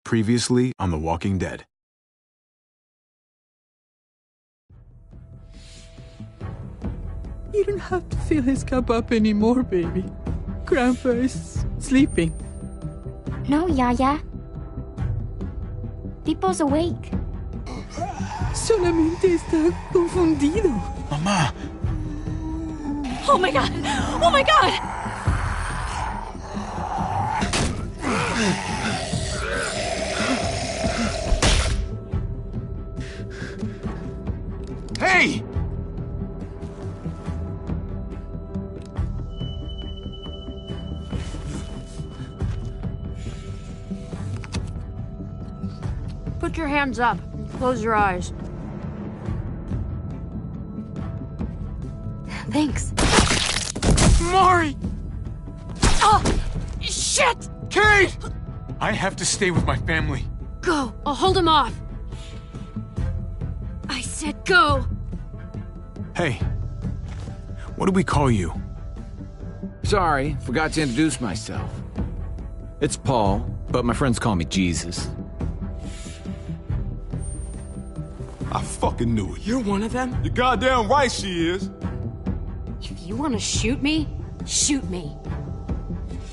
Previously on The Walking Dead. You don't have to fill his cup up anymore, baby. Grandpa is sleeping. No, Yaya. Pipo's awake. Solamente está confundido. Mamá! Oh my god! Oh my god! Hey! Put your hands up and close your eyes. Thanks. Mari! Oh! Shit! Kate! I have to stay with my family. Go! I'll hold him off. I said go! Hey. What do we call you? Sorry, forgot to introduce myself. It's Paul, but my friends call me Jesus. I fucking knew it. You're one of them? You're goddamn right she is. If you want to shoot me, shoot me.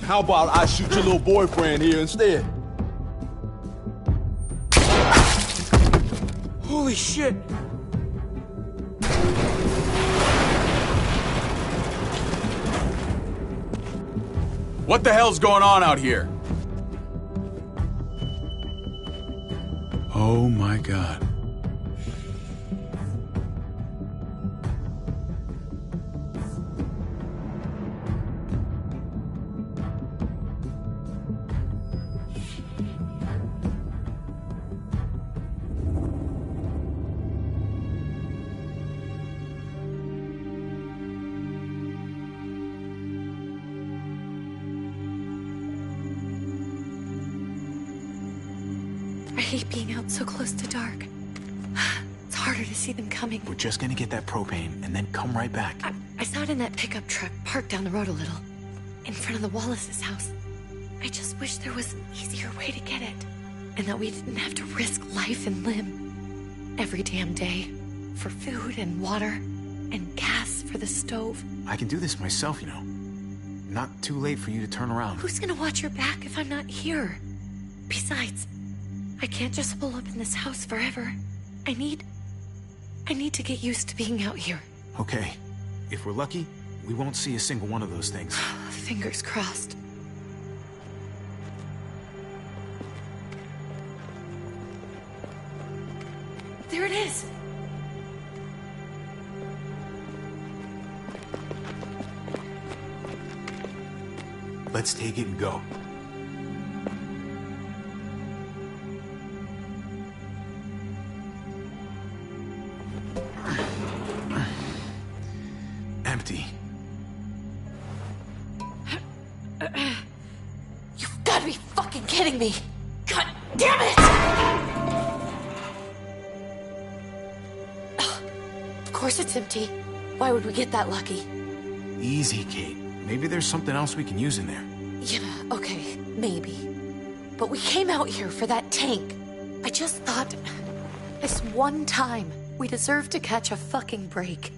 How about I shoot your little boyfriend here instead? Holy shit! What the hell's going on out here? Oh my god. I hate being out so close to dark. It's harder to see them coming. We're just gonna get that propane and then come right back. I saw it in that pickup truck parked down the road a little, in front of the Wallace's house. I just wish there was an easier way to get it, and that we didn't have to risk life and limb every damn day for food and water and gas for the stove. I can do this myself, you know. Not too late for you to turn around. Who's gonna watch your back if I'm not here? Besides, I can't just pull up in this house forever. I need to get used to being out here. Okay. If we're lucky, we won't see a single one of those things. Fingers crossed. There it is! Let's take it and go. Empty. You've got to be fucking kidding me! God damn it! Of course it's empty. Why would we get that lucky? Easy, Kate. Maybe there's something else we can use in there. Yeah, okay, maybe. But we came out here for that tank. I just thought, this one time, we deserve to catch a fucking break.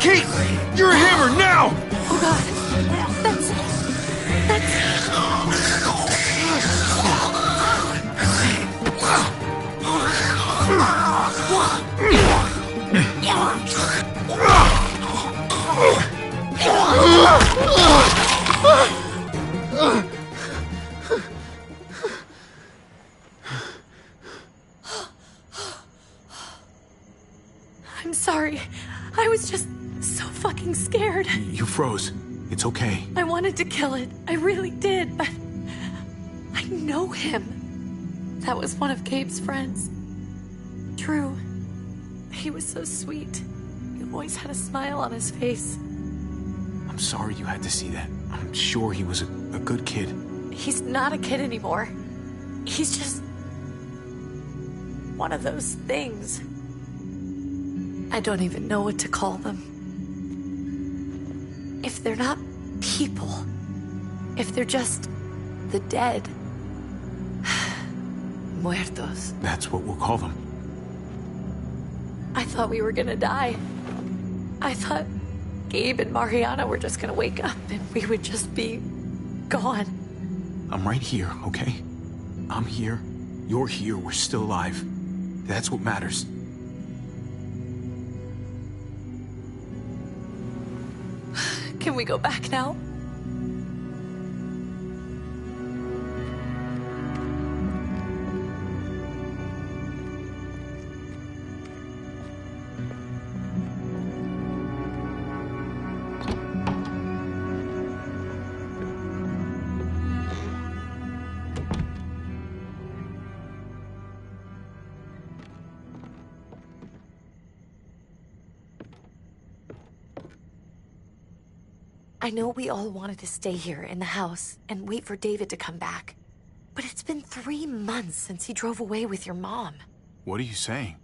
Kate! You're a hammer now! Oh god, that's... I'm sorry. I was just so fucking scared. You froze. It's okay. I wanted to kill it. I really did, but I know him. That was one of Gabe's friends. Drew. He was so sweet. He always had a smile on his face. I'm sorry you had to see that. I'm sure he was a good kid. He's not a kid anymore. He's just one of those things. I don't even know what to call them. If they're not people, if they're just the dead, muertos. That's what we'll call them. I thought we were gonna die. I thought Gabe and Mariana were just gonna wake up and we would just be gone. I'm right here, okay? I'm here. You're here. We're still alive. That's what matters. Can we go back now? I know we all wanted to stay here in the house and wait for David to come back. But it's been 3 months since he drove away with your mom. What are you saying?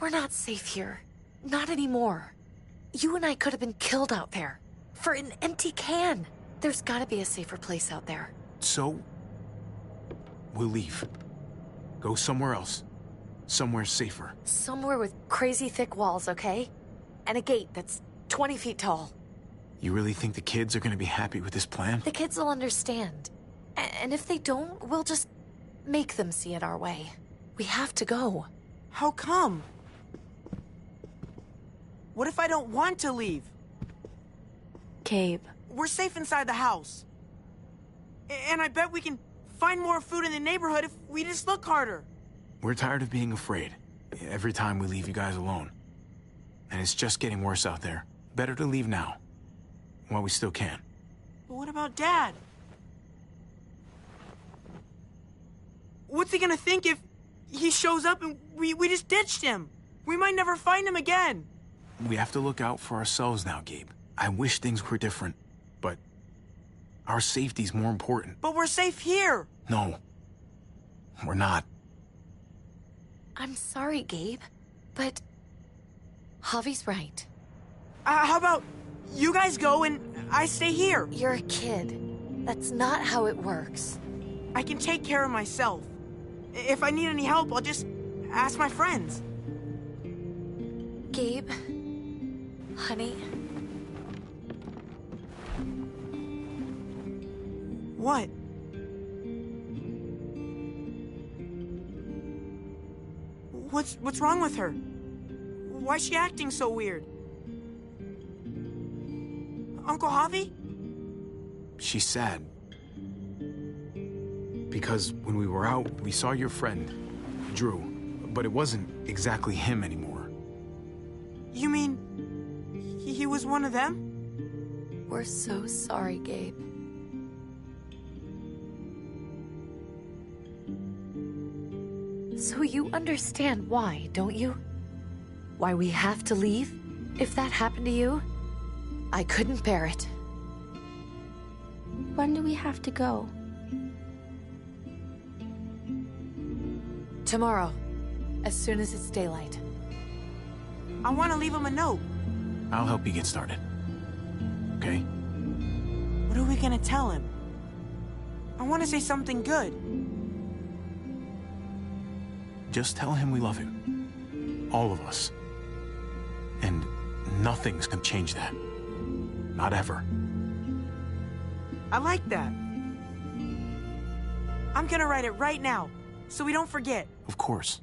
We're not safe here. Not anymore. You and I could have been killed out there. For an empty can. There's gotta be a safer place out there. So, we'll leave. Go somewhere else. Somewhere safer. Somewhere with crazy thick walls, okay? And a gate that's 20 feet tall. You really think the kids are gonna be happy with this plan? The kids will understand. And if they don't, we'll just make them see it our way. We have to go. How come? What if I don't want to leave? Gabe. We're safe inside the house. And I bet we can find more food in the neighborhood if we just look harder. We're tired of being afraid. Every time we leave you guys alone. And it's just getting worse out there. Better to leave now. While we still can. But what about Dad? What's he gonna think if he shows up and we just ditched him? We might never find him again. We have to look out for ourselves now, Gabe. I wish things were different, but our safety's more important. But we're safe here. No, we're not. I'm sorry, Gabe, but Javi's right. How about you guys go and I stay here? You're a kid. That's not how it works. I can take care of myself. If I need any help, I'll just ask my friends. Gabe, honey. What? What's wrong with her? Why's she acting so weird? Uncle Javi? She's sad. Because when we were out, we saw your friend, Drew, but it wasn't exactly him anymore. You mean he was one of them? We're so sorry, Gabe. So you understand why, don't you? Why we have to leave? If that happened to you, I couldn't bear it. When do we have to go? Tomorrow, as soon as it's daylight. I want to leave him a note. I'll help you get started. Okay? What are we gonna tell him? I want to say something good. Just tell him we love him. All of us. And nothing's gonna change that. Not ever. I like that. I'm gonna write it right now, so we don't forget. Of course.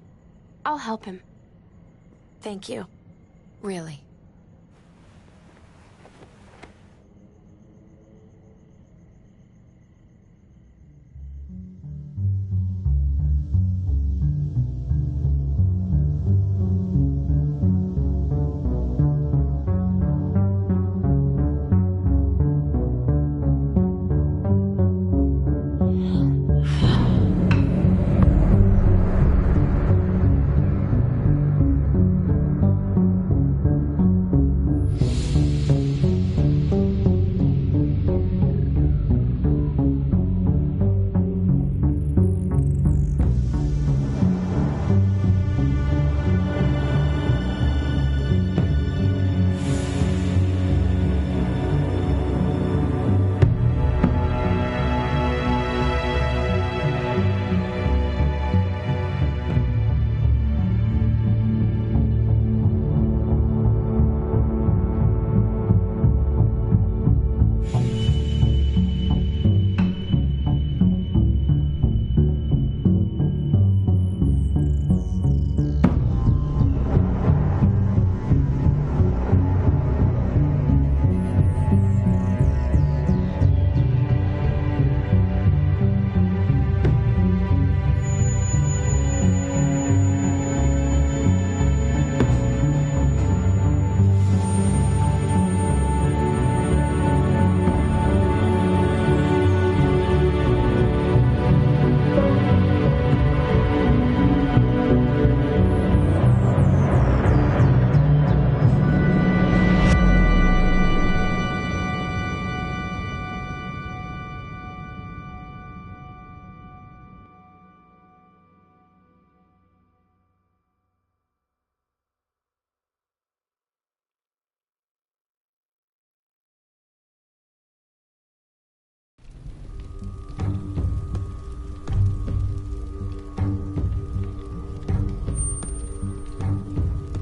I'll help him. Thank you. Really.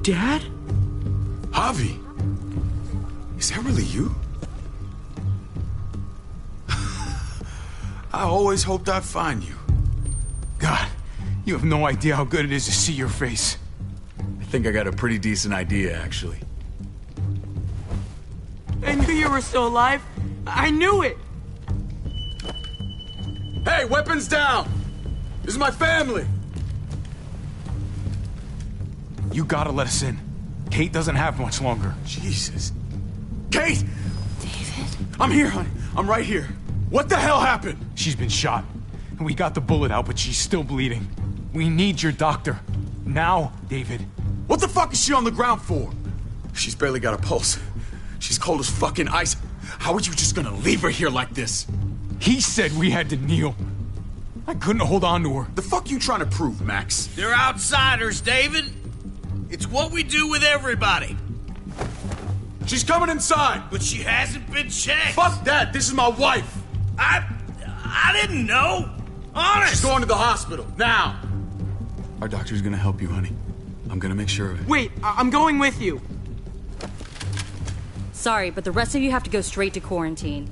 Dad? Javi! Is that really you? I always hoped I'd find you. God, you have no idea how good it is to see your face. I think I got a pretty decent idea, actually. I knew you were still alive. I knew it. Hey, weapons down! This is my family! You gotta let us in. Kate doesn't have much longer. Jesus. Kate! David? I'm here, honey. I'm right here. What the hell happened? She's been shot. We got the bullet out, but she's still bleeding. We need your doctor. Now, David. What the fuck is she on the ground for? She's barely got a pulse. She's cold as fucking ice. How are you just gonna leave her here like this? He said we had to kneel. I couldn't hold on to her. The fuck you trying to prove, Max? They're outsiders, David. It's what we do with everybody. She's coming inside. But she hasn't been checked. Fuck that. This is my wife. I didn't know. Honest. She's going to the hospital. Now. Our doctor's gonna help you, honey. I'm gonna make sure of it. Wait, I'm going with you. Sorry, but the rest of you have to go straight to quarantine.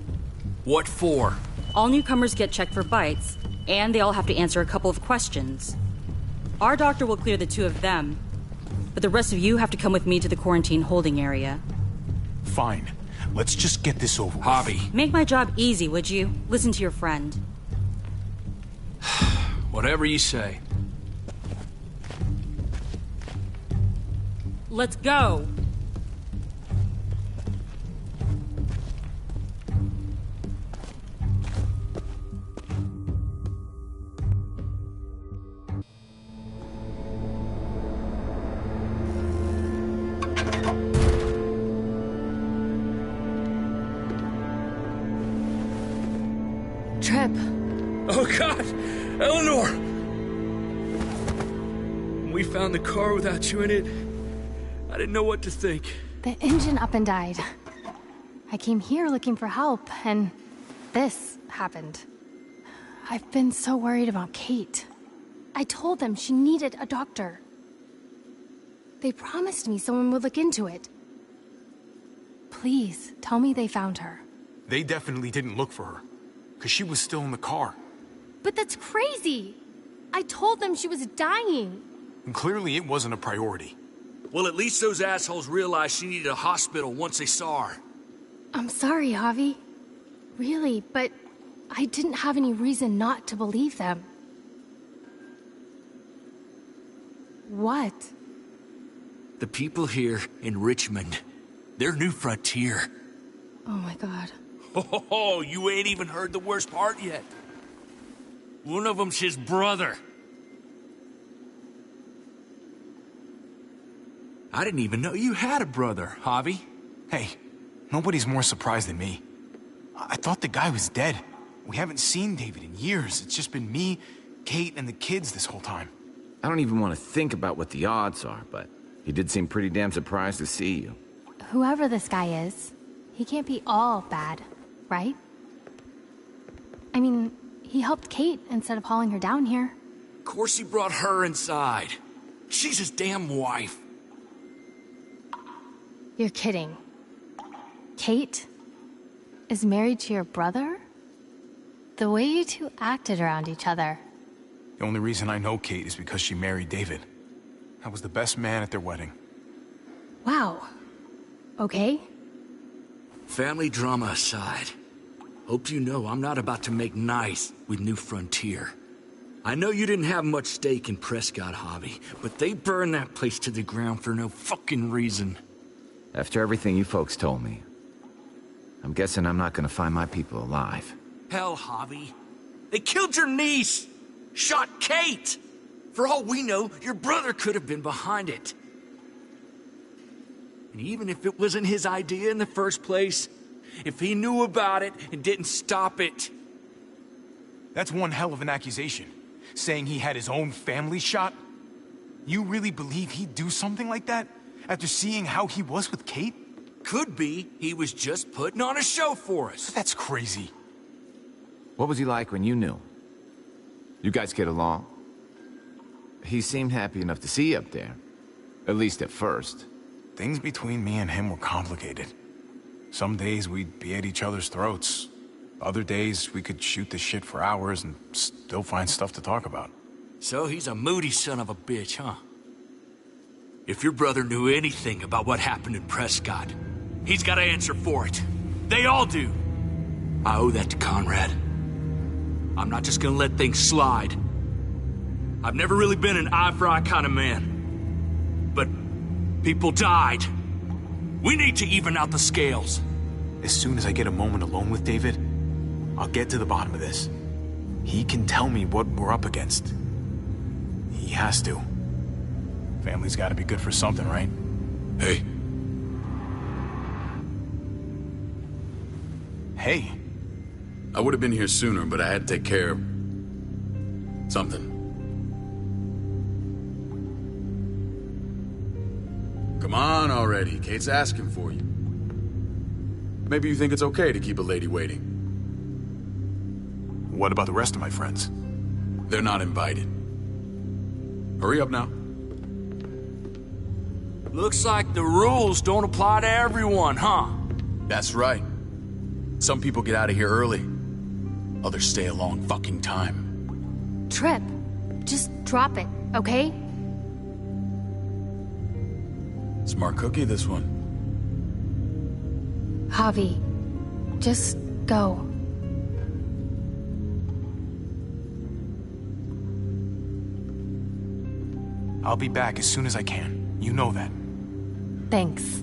What for? All newcomers get checked for bites, and they all have to answer a couple of questions. Our doctor will clear the two of them, but the rest of you have to come with me to the quarantine holding area. Fine. Let's just get this over with. Javi. Make my job easy, would you? Listen to your friend. Whatever you say. Let's go! Trip. Oh, God! Eleanor! When we found the car without you in it, I didn't know what to think. The engine up and died. I came here looking for help, and this happened. I've been so worried about Kate. I told them she needed a doctor. They promised me someone would look into it. Please, tell me they found her. They definitely didn't look for her, because she was still in the car. But that's crazy! I told them she was dying. And clearly it wasn't a priority. Well, at least those assholes realized she needed a hospital once they saw her. I'm sorry, Javi. Really, but I didn't have any reason not to believe them. What? The people here in Richmond, their new frontier. Oh my God. Oh, you ain't even heard the worst part yet. One of them's his brother. I didn't even know you had a brother, Javi. Hey, nobody's more surprised than me. I thought the guy was dead. We haven't seen David in years. It's just been me, Kate, and the kids this whole time. I don't even want to think about what the odds are, but he did seem pretty damn surprised to see you. Whoever this guy is, he can't be all bad, right? I mean, he helped Kate instead of hauling her down here. Of course he brought her inside. She's his damn wife. You're kidding. Kate is married to your brother? The way you two acted around each other. The only reason I know Kate is because she married David. I was the best man at their wedding. Wow. Okay. Family drama aside, hope you know I'm not about to make nice with New Frontier. I know you didn't have much stake in Prescott, Javi, but they burned that place to the ground for no fucking reason. After everything you folks told me, I'm guessing I'm not gonna find my people alive. Hell, Javi. They killed your niece! Shot Kate! For all we know, your brother could have been behind it. And even if it wasn't his idea in the first place, if he knew about it and didn't stop it... That's one hell of an accusation. Saying he had his own family shot? You really believe he'd do something like that? After seeing how he was with Kate? Could be he was just putting on a show for us. That's crazy. What was he like when you knew? You guys get along? He seemed happy enough to see you up there. At least at first. Things between me and him were complicated. Some days we'd be at each other's throats. Other days we could shoot the shit for hours and still find stuff to talk about. So he's a moody son of a bitch, huh? If your brother knew anything about what happened in Prescott, he's got to answer for it. They all do. I owe that to Conrad. I'm not just gonna let things slide. I've never really been an eye-for-eye kind of man. But people died. We need to even out the scales. As soon as I get a moment alone with David, I'll get to the bottom of this. He can tell me what we're up against. He has to. Family's gotta be good for something, right? Hey. Hey. I would have been here sooner, but I had to take care of something. Come on already. Kate's asking for you. Maybe you think it's okay to keep a lady waiting. What about the rest of my friends? They're not invited. Hurry up now. Looks like the rules don't apply to everyone, huh? That's right. Some people get out of here early. Others stay a long fucking time. Trip, just drop it, okay? Smart cookie, this one. Javi, just go. I'll be back as soon as I can. You know that. Thanks.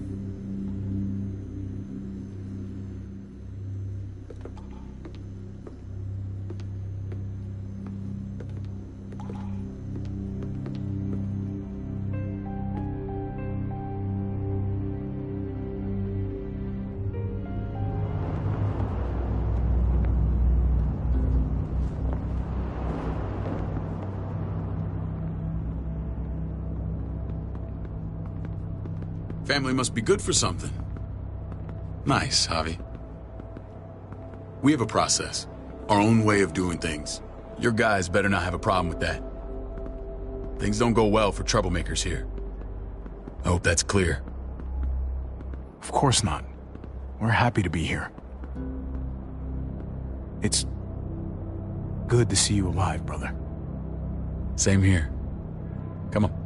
Family must be good for something. Nice, Javi. We have a process. Our own way of doing things. Your guys better not have a problem with that. Things don't go well for troublemakers here. I hope that's clear. Of course not. We're happy to be here. It's good to see you alive, brother. Same here. Come on.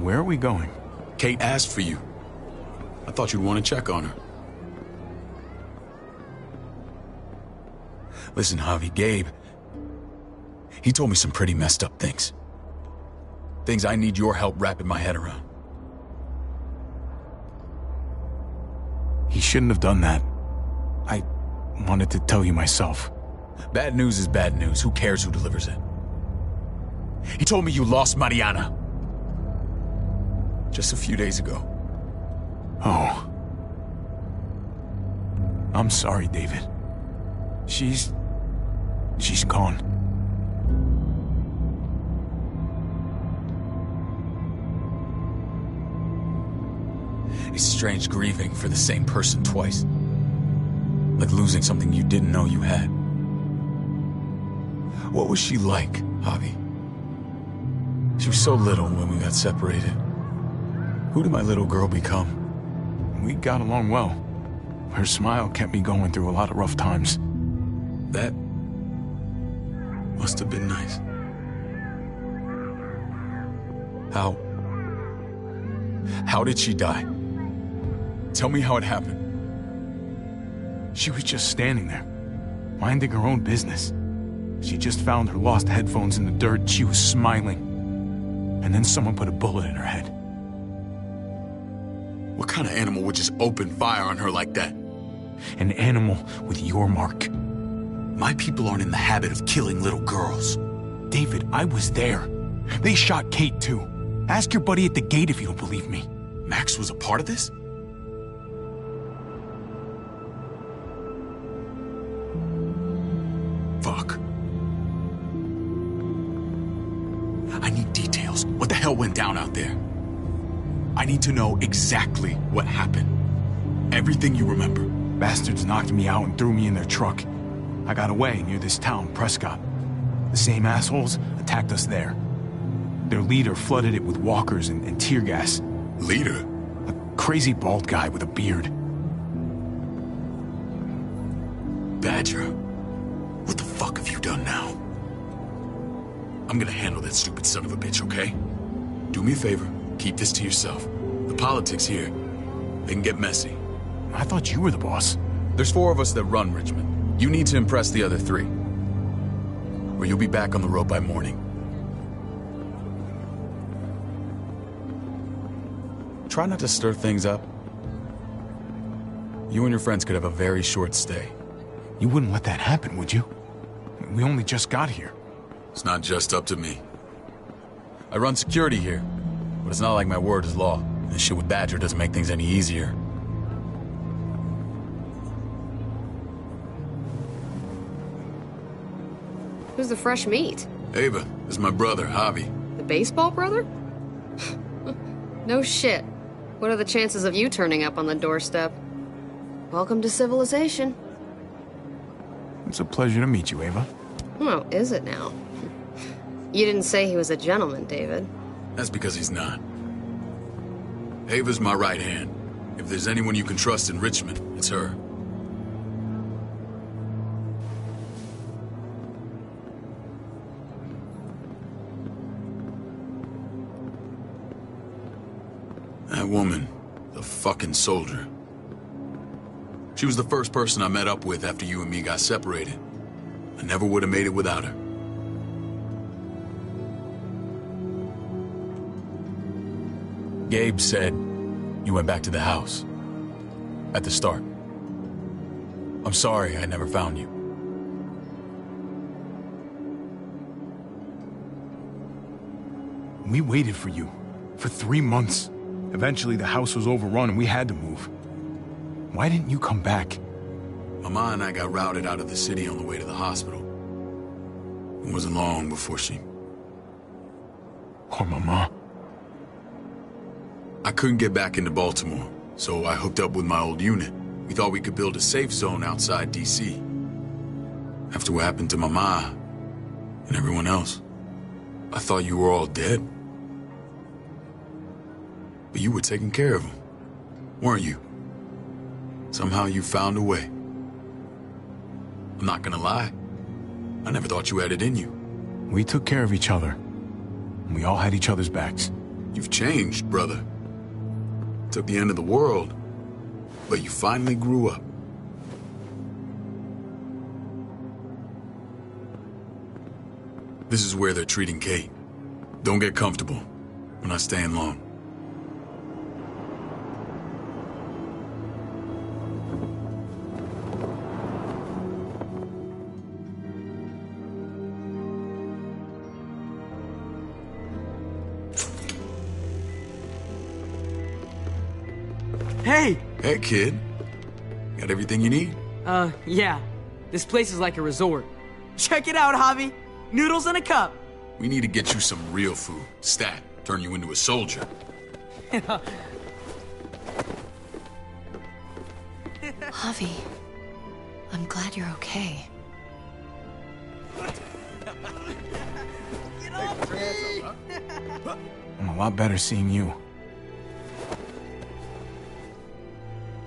Where are we going? Kate asked for you. I thought you'd want to check on her. Listen, Javi, Gabe, he told me some pretty messed up things. Things I need your help wrapping my head around. He shouldn't have done that. I wanted to tell you myself. Bad news is bad news. Who cares who delivers it? He told me you lost Mariana. Just a few days ago. Oh. I'm sorry, David. She's gone. It's strange grieving for the same person twice. Like losing something you didn't know you had. What was she like, Javi? She was so little when we got separated. Who did my little girl become? We got along well. Her smile kept me going through a lot of rough times. That must have been nice. How did she die? Tell me how it happened. She was just standing there, minding her own business. She just found her lost headphones in the dirt and she was smiling. And then someone put a bullet in her head. What kind of animal would just open fire on her like that? An animal with your mark. My people aren't in the habit of killing little girls. David, I was there. They shot Kate too. Ask your buddy at the gate if you don't believe me. Max was a part of this? Fuck. I need details. What the hell went down out there? I need to know exactly what happened. Everything you remember. Bastards knocked me out and threw me in their truck. I got away near this town, Prescott. The same assholes attacked us there. Their leader flooded it with walkers and tear gas. Leader? A crazy bald guy with a beard. Badger, what the fuck have you done now? I'm gonna handle that stupid son of a bitch, okay? Do me a favor, keep this to yourself. The politics here, they can get messy. I thought you were the boss. There's 4 of us that run Richmond. You need to impress the other 3. Or you'll be back on the road by morning. Try not to stir things up. You and your friends could have a very short stay. You wouldn't let that happen, would you? We only just got here. It's not just up to me. I run security here, but it's not like my word is law. This shit with Badger doesn't make things any easier. Who's the fresh meat? Ava, this is my brother, Javi. The baseball brother? No shit. What are the chances of you turning up on the doorstep? Welcome to civilization. It's a pleasure to meet you, Ava. Oh, is it now? You didn't say he was a gentleman, David. That's because he's not. Ava's my right hand. If there's anyone you can trust in Richmond, it's her. That woman, the fucking soldier. She was the first person I met up with after you and me got separated. I never would have made it without her. Gabe said you went back to the house. At the start. I'm sorry I never found you. We waited for you. For 3 months. Eventually the house was overrun and we had to move. Why didn't you come back? Mama and I got routed out of the city on the way to the hospital. It wasn't long before she... Poor Mama. I couldn't get back into Baltimore, so I hooked up with my old unit. We thought we could build a safe zone outside D.C. After what happened to Mama and everyone else, I thought you were all dead. But you were taking care of them, weren't you? Somehow you found a way. I'm not gonna lie. I never thought you had it in you. We took care of each other. We all had each other's backs. You've changed, brother. Took the end of the world, but you finally grew up. This is where they're treating Kate. Don't get comfortable. We're not staying long. Hey! Hey, kid. Got everything you need? Yeah. This place is like a resort. Check it out, Javi. Noodles in a cup. We need to get you some real food. Stat. Turn you into a soldier. Javi, I'm glad you're okay. I'm a lot better seeing you.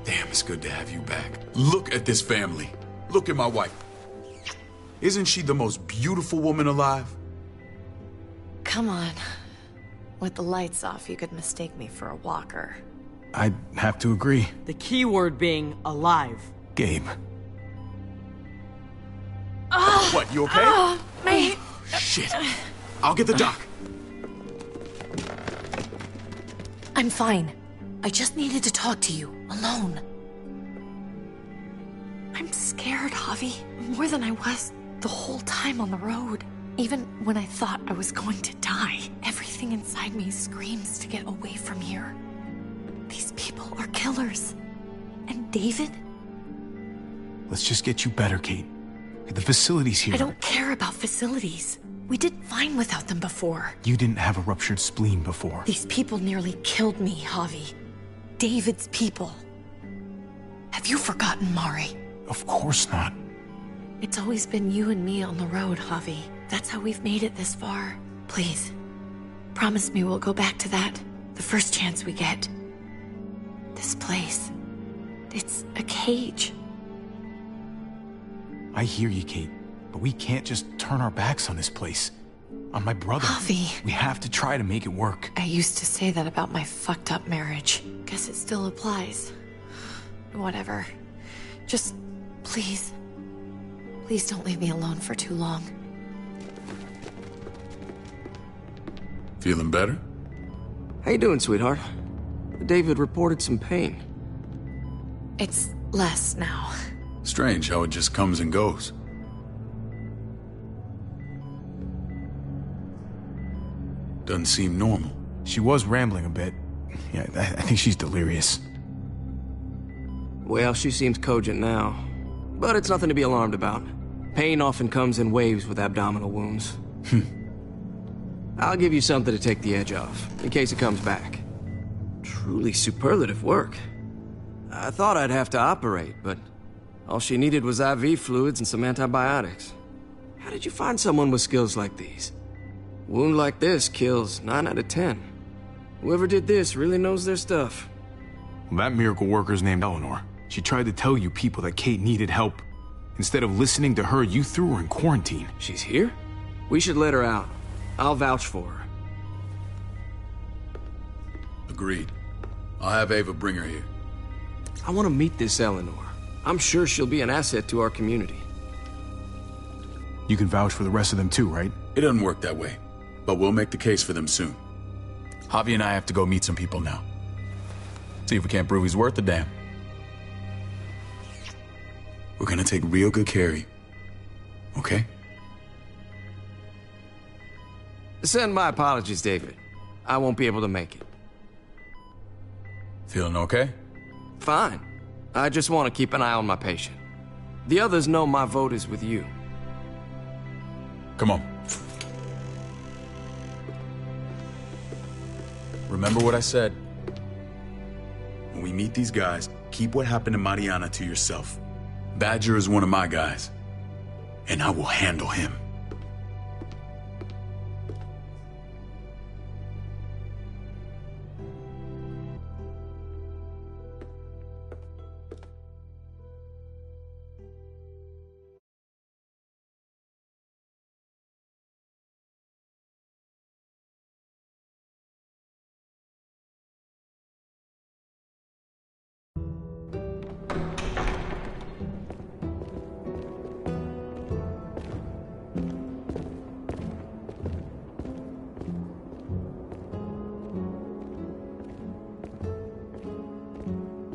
Damn, it's good to have you back. Look at this family. Look at my wife. Isn't she the most beautiful woman alive? Come on. With the lights off, you could mistake me for a walker. I'd have to agree. The key word being alive. Gabe. What, you okay? Mate. Shit. I'll get the doc. I'm fine. I just needed to talk to you, alone. I'm scared, Javi. More than I was the whole time on the road. Even when I thought I was going to die, everything inside me screams to get away from here. These people are killers. And David? Let's just get you better, Kate. The facility's here. I don't care about facilities. We did fine without them before. You didn't have a ruptured spleen before. These people nearly killed me, Javi. David's people. Have you forgotten, Mari? Of course not. It's always been you and me on the road, Javi. That's how we've made it this far. Please, promise me we'll go back to that the first chance we get. This place, it's a cage. I hear you, Kate, but we can't just turn our backs on this place. On my brother. Javi. We have to try to make it work. I used to say that about my fucked up marriage. Guess it still applies. Whatever. Just, please. Please don't leave me alone for too long. Feeling better? How you doing, sweetheart? David reported some pain. It's less now. Strange how it just comes and goes. Doesn't seem normal. She was rambling a bit. Yeah, I think she's delirious. Well, she seems cogent now. But it's nothing to be alarmed about. Pain often comes in waves with abdominal wounds. I'll give you something to take the edge off, in case it comes back. Truly superlative work. I thought I'd have to operate, but all she needed was IV fluids and some antibiotics. How did you find someone with skills like these? A wound like this kills 9 out of 10. Whoever did this really knows their stuff. Well, that miracle worker's named Eleanor. She tried to tell you people that Kate needed help. Instead of listening to her, you threw her in quarantine. She's here? We should let her out. I'll vouch for her. Agreed. I'll have Ava bring her here. I want to meet this Eleanor. I'm sure she'll be an asset to our community. You can vouch for the rest of them too, right? It doesn't work that way, but we'll make the case for them soon. Javi and I have to go meet some people now. See if we can't prove he's worth the damn. We're gonna take real good care of you. Okay? Send my apologies, David. I won't be able to make it. Feeling okay? Fine. I just want to keep an eye on my patient. The others know my vote is with you. Come on. Remember what I said. When we meet these guys, keep what happened to Mariana to yourself. Badger is one of my guys, and I will handle him.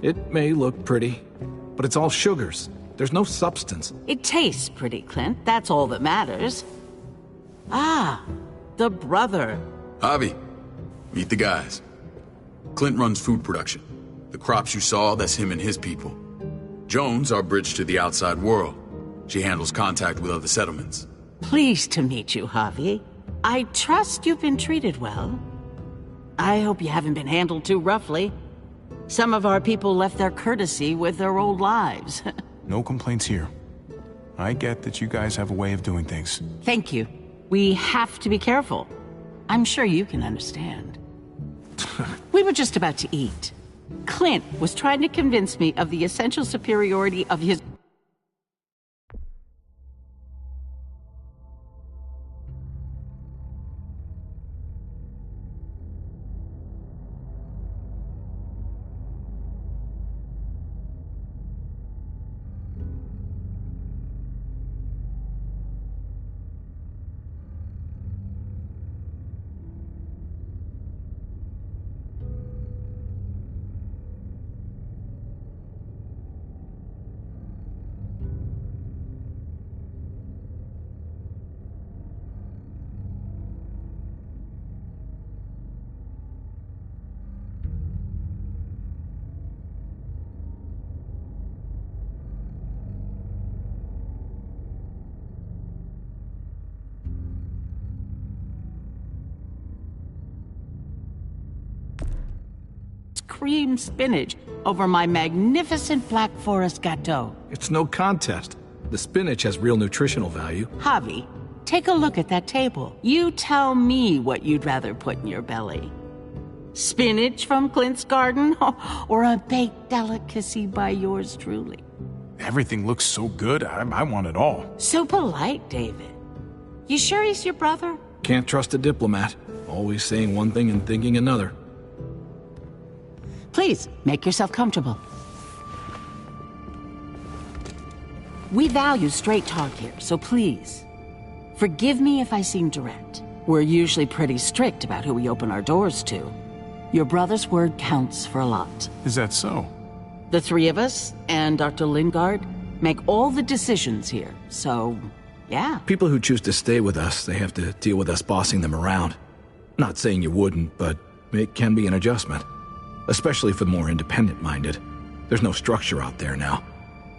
It may look pretty, but it's all sugars. There's no substance. It tastes pretty, Clint. That's all that matters. Ah, the brother. Javi, meet the guys. Clint runs food production. The crops you saw, that's him and his people. Jones, our bridge to the outside world. She handles contact with other settlements. Pleased to meet you, Javi. I trust you've been treated well. I hope you haven't been handled too roughly. Some of our people left their courtesy with their old lives. No complaints here. I get that you guys have a way of doing things. Thank you. We have to be careful. I'm sure you can understand. We were just about to eat. Clint was trying to convince me of the essential superiority of his... cream spinach over my magnificent Black Forest gâteau. It's no contest. The spinach has real nutritional value. Javi, take a look at that table. You tell me what you'd rather put in your belly. Spinach from Clint's garden, or a baked delicacy by yours truly? Everything looks so good, I want it all. So polite, David. You sure he's your brother? Can't trust a diplomat. Always saying one thing and thinking another. Please, make yourself comfortable. We value straight talk here, so please, forgive me if I seem direct. We're usually pretty strict about who we open our doors to. Your brother's word counts for a lot. Is that so? The three of us and Dr. Lingard make all the decisions here, so, yeah. People who choose to stay with us, they have to deal with us bossing them around. Not saying you wouldn't, but it can be an adjustment. Especially for the more independent-minded. There's no structure out there now.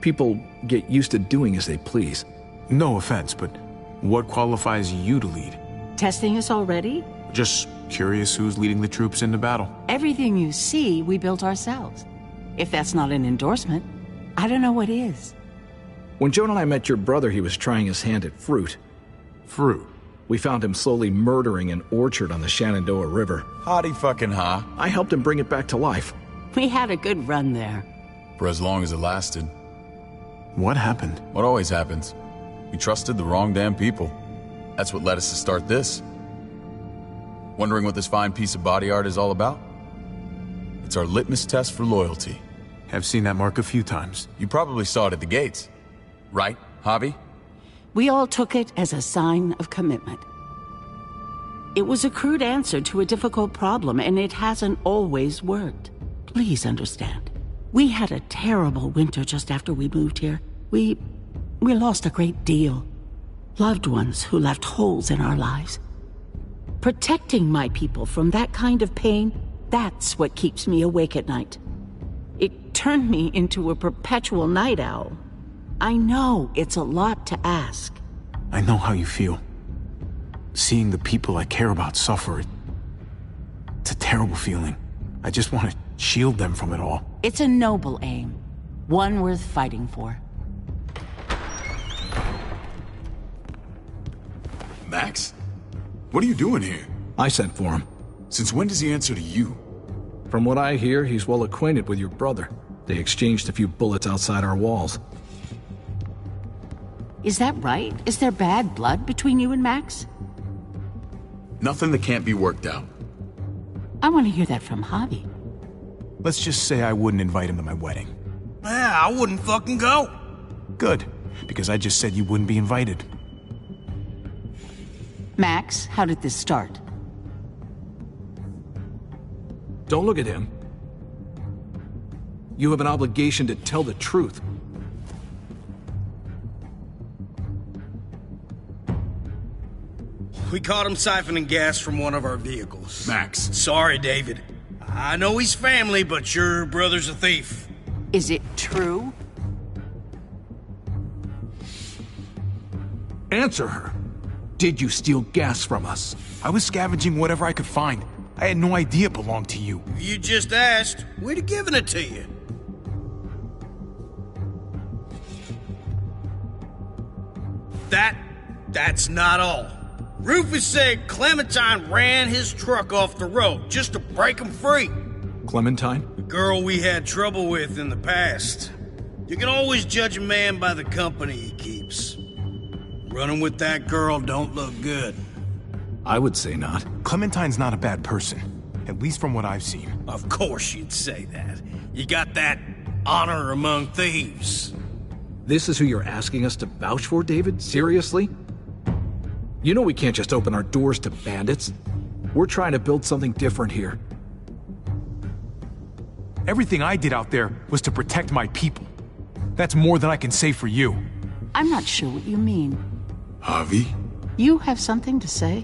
People get used to doing as they please. No offense, but what qualifies you to lead? Testing us already? Just curious who's leading the troops into battle. Everything you see, we built ourselves. If that's not an endorsement, I don't know what is. When Joan and I met your brother, he was trying his hand at fruit. Fruit? We found him slowly murdering an orchard on the Shenandoah River. Howdy fucking ha. I helped him bring it back to life. We had a good run there. For as long as it lasted. What happened? What always happens. We trusted the wrong damn people. That's what led us to start this. Wondering what this fine piece of body art is all about? It's our litmus test for loyalty. Have seen that mark a few times. You probably saw it at the gates. Right, Javi? We all took it as a sign of commitment. It was a crude answer to a difficult problem, and it hasn't always worked. Please understand. We had a terrible winter just after we moved here. We lost a great deal. Loved ones who left holes in our lives. Protecting my people from that kind of pain, that's what keeps me awake at night. It turned me into a perpetual night owl. I know it's a lot to ask. I know how you feel. Seeing the people I care about suffer, it's a terrible feeling. I just want to shield them from it all. It's a noble aim. One worth fighting for. Max? What are you doing here? I sent for him. Since when does he answer to you? From what I hear, he's well acquainted with your brother. They exchanged a few bullets outside our walls. Is that right? Is there bad blood between you and Max? Nothing that can't be worked out. I want to hear that from Javi. Let's just say I wouldn't invite him to my wedding. Yeah, I wouldn't fucking go. Good, because I just said you wouldn't be invited. Max, how did this start? Don't look at him. You have an obligation to tell the truth. We caught him siphoning gas from one of our vehicles. Max. Sorry, David. I know he's family, but your brother's a thief. Is it true? Answer her. Did you steal gas from us? I was scavenging whatever I could find. I had no idea it belonged to you. You just asked. We'd have given it to you. That's not all. Rufus said Clementine ran his truck off the road just to break him free. Clementine? The girl we had trouble with in the past. You can always judge a man by the company he keeps. Running with that girl don't look good. I would say not. Clementine's not a bad person, at least from what I've seen. Of course you'd say that. You got that honor among thieves. This is who you're asking us to vouch for, David? Seriously? You know we can't just open our doors to bandits. We're trying to build something different here. Everything I did out there was to protect my people. That's more than I can say for you. I'm not sure what you mean. Javi? You have something to say?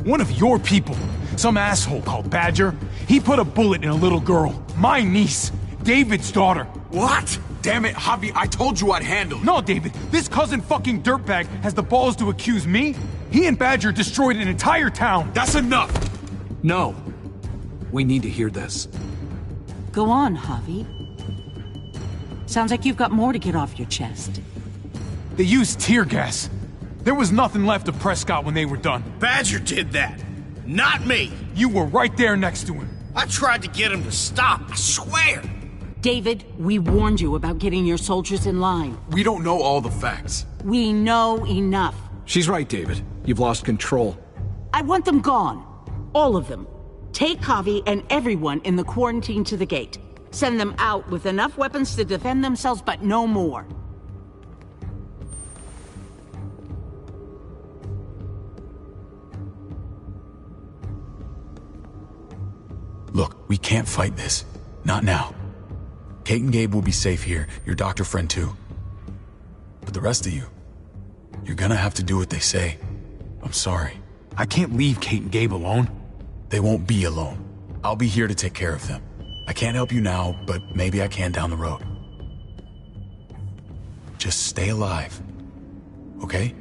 One of your people, some asshole called Badger, he put a bullet in a little girl, my niece, David's daughter. What? Damn it, Javi, I told you I'd handle it. No, David, this cousin fucking dirtbag has the balls to accuse me? He and Badger destroyed an entire town. That's enough! No. We need to hear this. Go on, Javi. Sounds like you've got more to get off your chest. They used tear gas. There was nothing left of Prescott when they were done. Badger did that. Not me. You were right there next to him. I tried to get him to stop, I swear. David, we warned you about getting your soldiers in line. We don't know all the facts. We know enough. She's right, David. You've lost control. I want them gone. All of them. Take Javi and everyone in the quarantine to the gate. Send them out with enough weapons to defend themselves, but no more. Look, we can't fight this. Not now. Kate and Gabe will be safe here, your doctor friend too. But the rest of you, you're gonna have to do what they say. I'm sorry. I can't leave Kate and Gabe alone. They won't be alone. I'll be here to take care of them. I can't help you now, but maybe I can down the road. Just stay alive, okay?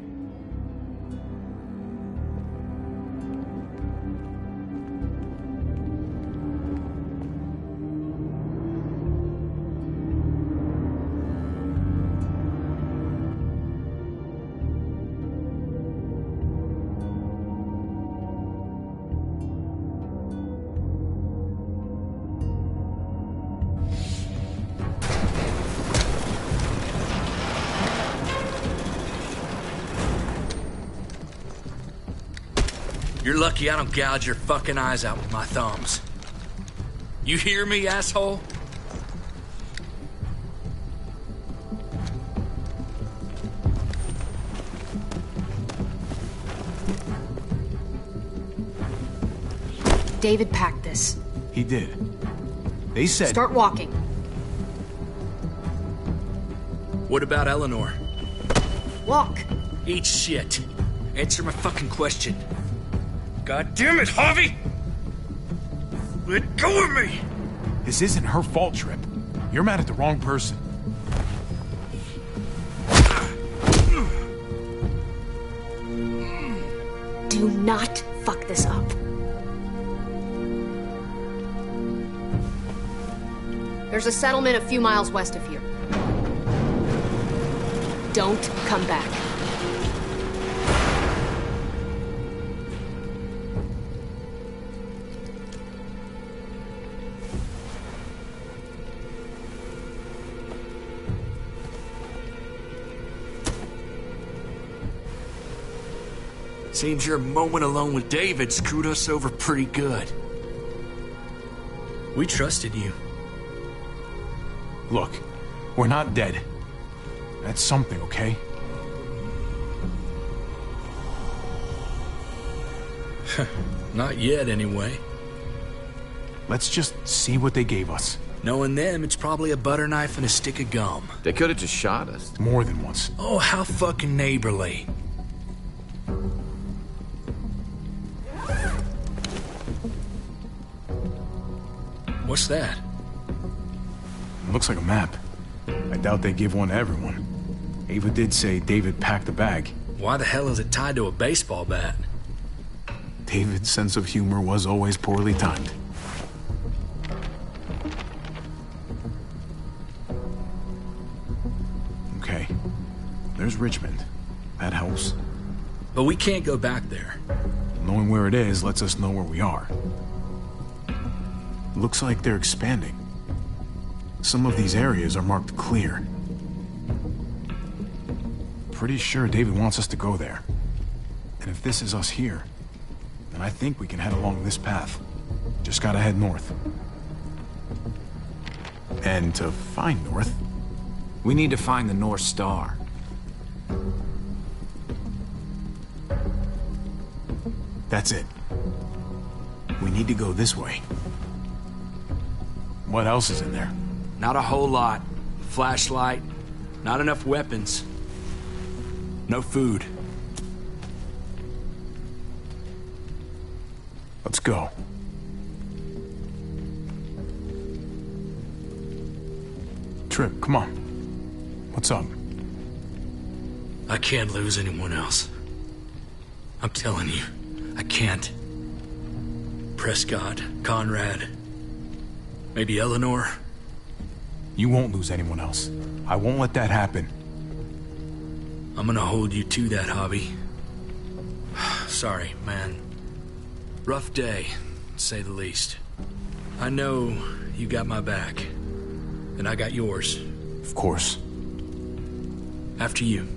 You're lucky I don't gouge your fucking eyes out with my thumbs. You hear me, asshole? David packed this. He did. They said... Start walking. What about Eleanor? Walk. Eat shit. Answer my fucking question. God damn it, Javi! Let go of me! This isn't her fault, Trip. You're mad at the wrong person. Do not fuck this up. There's a settlement a few miles west of here. Don't come back. Seems your moment alone with David screwed us over pretty good. We trusted you. Look, we're not dead. That's something, okay? Not yet, anyway. Let's just see what they gave us. Knowing them, it's probably a butter knife and a stick of gum. They could have just shot us. More than once. Oh, how fucking neighborly. What's that? Looks like a map. I doubt they give one to everyone. Ava did say David packed the bag. Why the hell is it tied to a baseball bat? David's sense of humor was always poorly timed. Okay. There's Richmond. That helps. But we can't go back there. Knowing where it is lets us know where we are. Looks like they're expanding. Some of these areas are marked clear. Pretty sure David wants us to go there. And if this is us here, then I think we can head along this path. Just gotta head north. And to find north... We need to find the North Star. That's it. We need to go this way. What else is in there? Not a whole lot. Flashlight, not enough weapons. No food. Let's go. Trip, come on. What's up? I can't lose anyone else. I'm telling you, I can't. Prescott, Conrad, Maybe Eleanor? You won't lose anyone else. I won't let that happen. I'm gonna hold you to that, Javi. Sorry, man. Rough day, to say the least. I know you got my back, and I got yours. Of course. After you.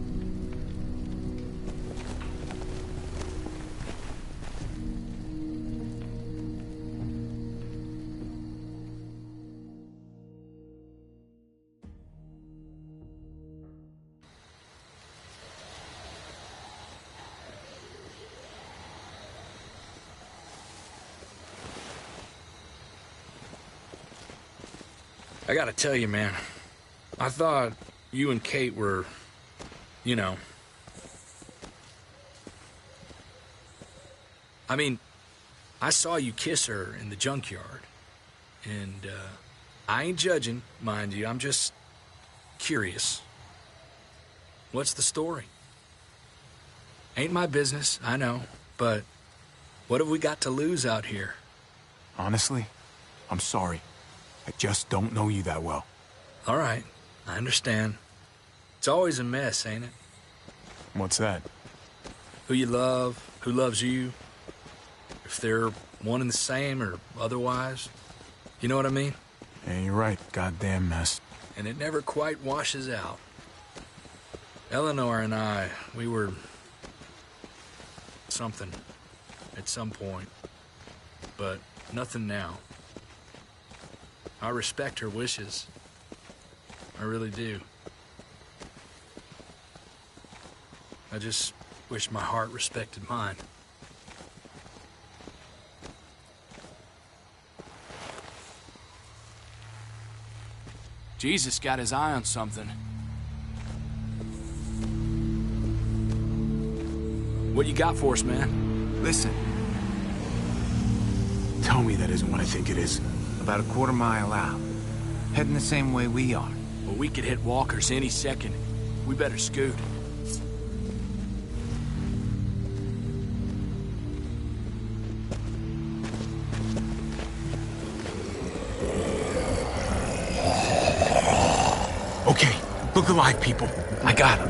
I gotta tell you, man, I thought you and Kate were, you know... I mean, I saw you kiss her in the junkyard. And, I ain't judging, mind you, I'm just curious. What's the story? Ain't my business, I know, but what have we got to lose out here? Honestly, I'm sorry. I just don't know you that well. All right, I understand. It's always a mess, ain't it? What's that? Who you love, who loves you, if they're one and the same or otherwise. You know what I mean? Yeah, you're right. Goddamn mess. And it never quite washes out. Eleanor and I, we were... something at some point. But nothing now. I respect her wishes. I really do. I just wish my heart respected mine. Jesus got his eye on something. What you got for us, man? Listen. Tell me that isn't what I think it is. About a quarter-mile out. Heading the same way we are. Well, we could hit walkers any second. We better scoot. Okay, look alive, people. I got him.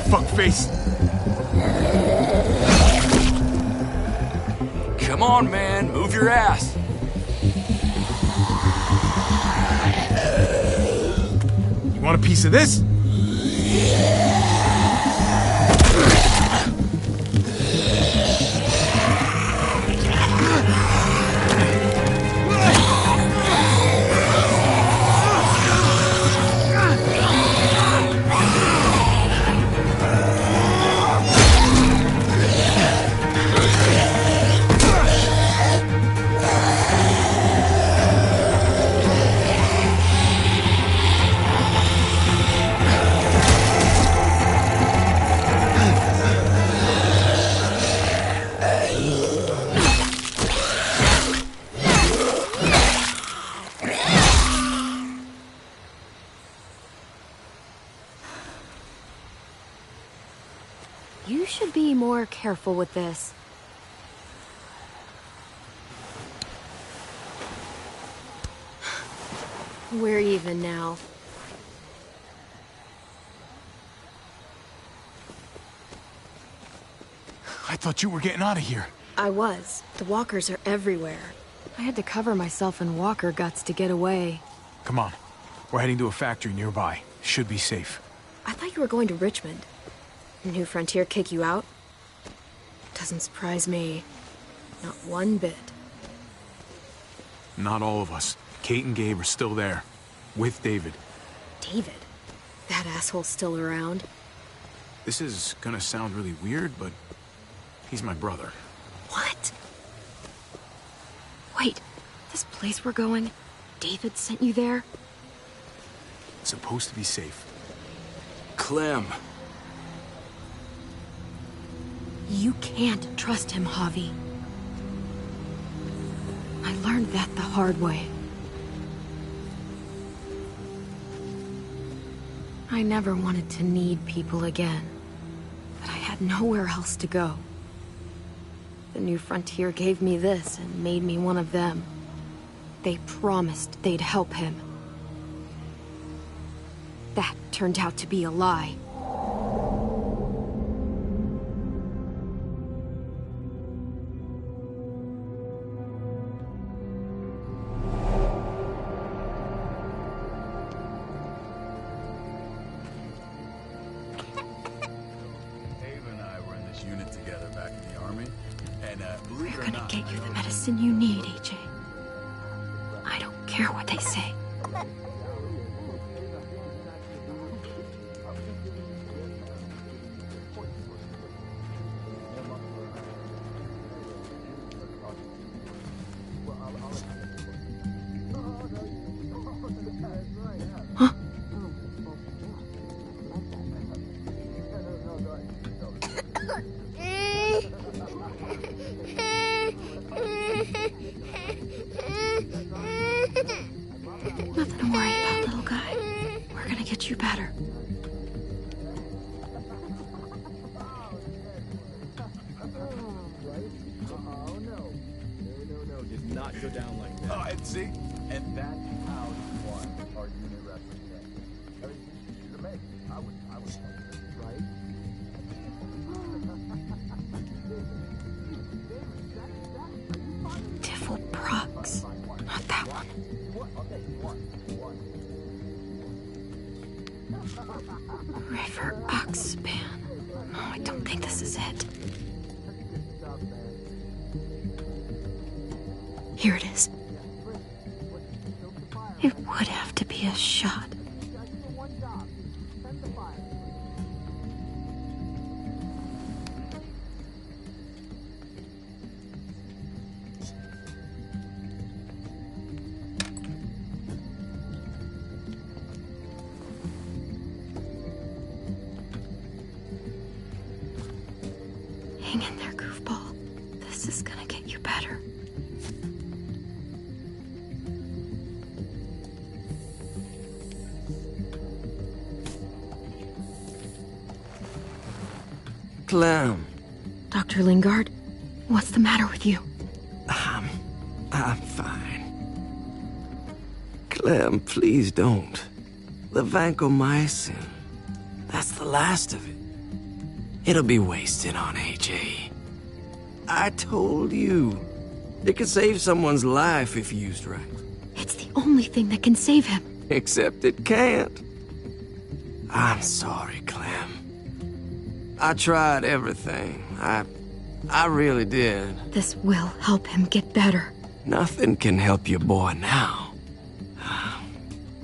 Fuckface. Come on, man. Move your ass. You want a piece of this? You should be more careful with this. We're even now. I thought you were getting out of here. I was. The walkers are everywhere. I had to cover myself in walker guts to get away. Come on. We're heading to a factory nearby. Should be safe. I thought you were going to Richmond. New Frontier kick you out? Doesn't surprise me. Not one bit. Not all of us. Kate and Gabe are still there. With David. David? That asshole's still around? This is gonna sound really weird, but he's my brother. What? This place we're going, David sent you there? It's supposed to be safe. Clem. You can't trust him, Javi. I learned that the hard way. I never wanted to need people again, but I had nowhere else to go. The new frontier gave me this and made me one of them. They promised they'd help him. That turned out to be a lie. You need, AJ. I don't care what they say. Huh? Nothing to worry about, little guy. We're gonna get you better. Did not go down like that. Oh, and see? And that's how you won our unit wrestling game. I mean, she's amazing. I would right? Tiffle Prox. Not that one. River Oxpan. No, I don't think this is it. Here it is. It would have to be a shot. Hang in there, goofball. This is gonna get you better. Clem. Dr. Lingard, what's the matter with you? I'm fine. Clem, please don't. The vancomycin. That's the last of it. It'll be wasted on AJ. I told you. It could save someone's life if used right. It's the only thing that can save him. Except it can't. I'm sorry, Clem. I tried everything. I really did. This will help him get better. Nothing can help your boy now.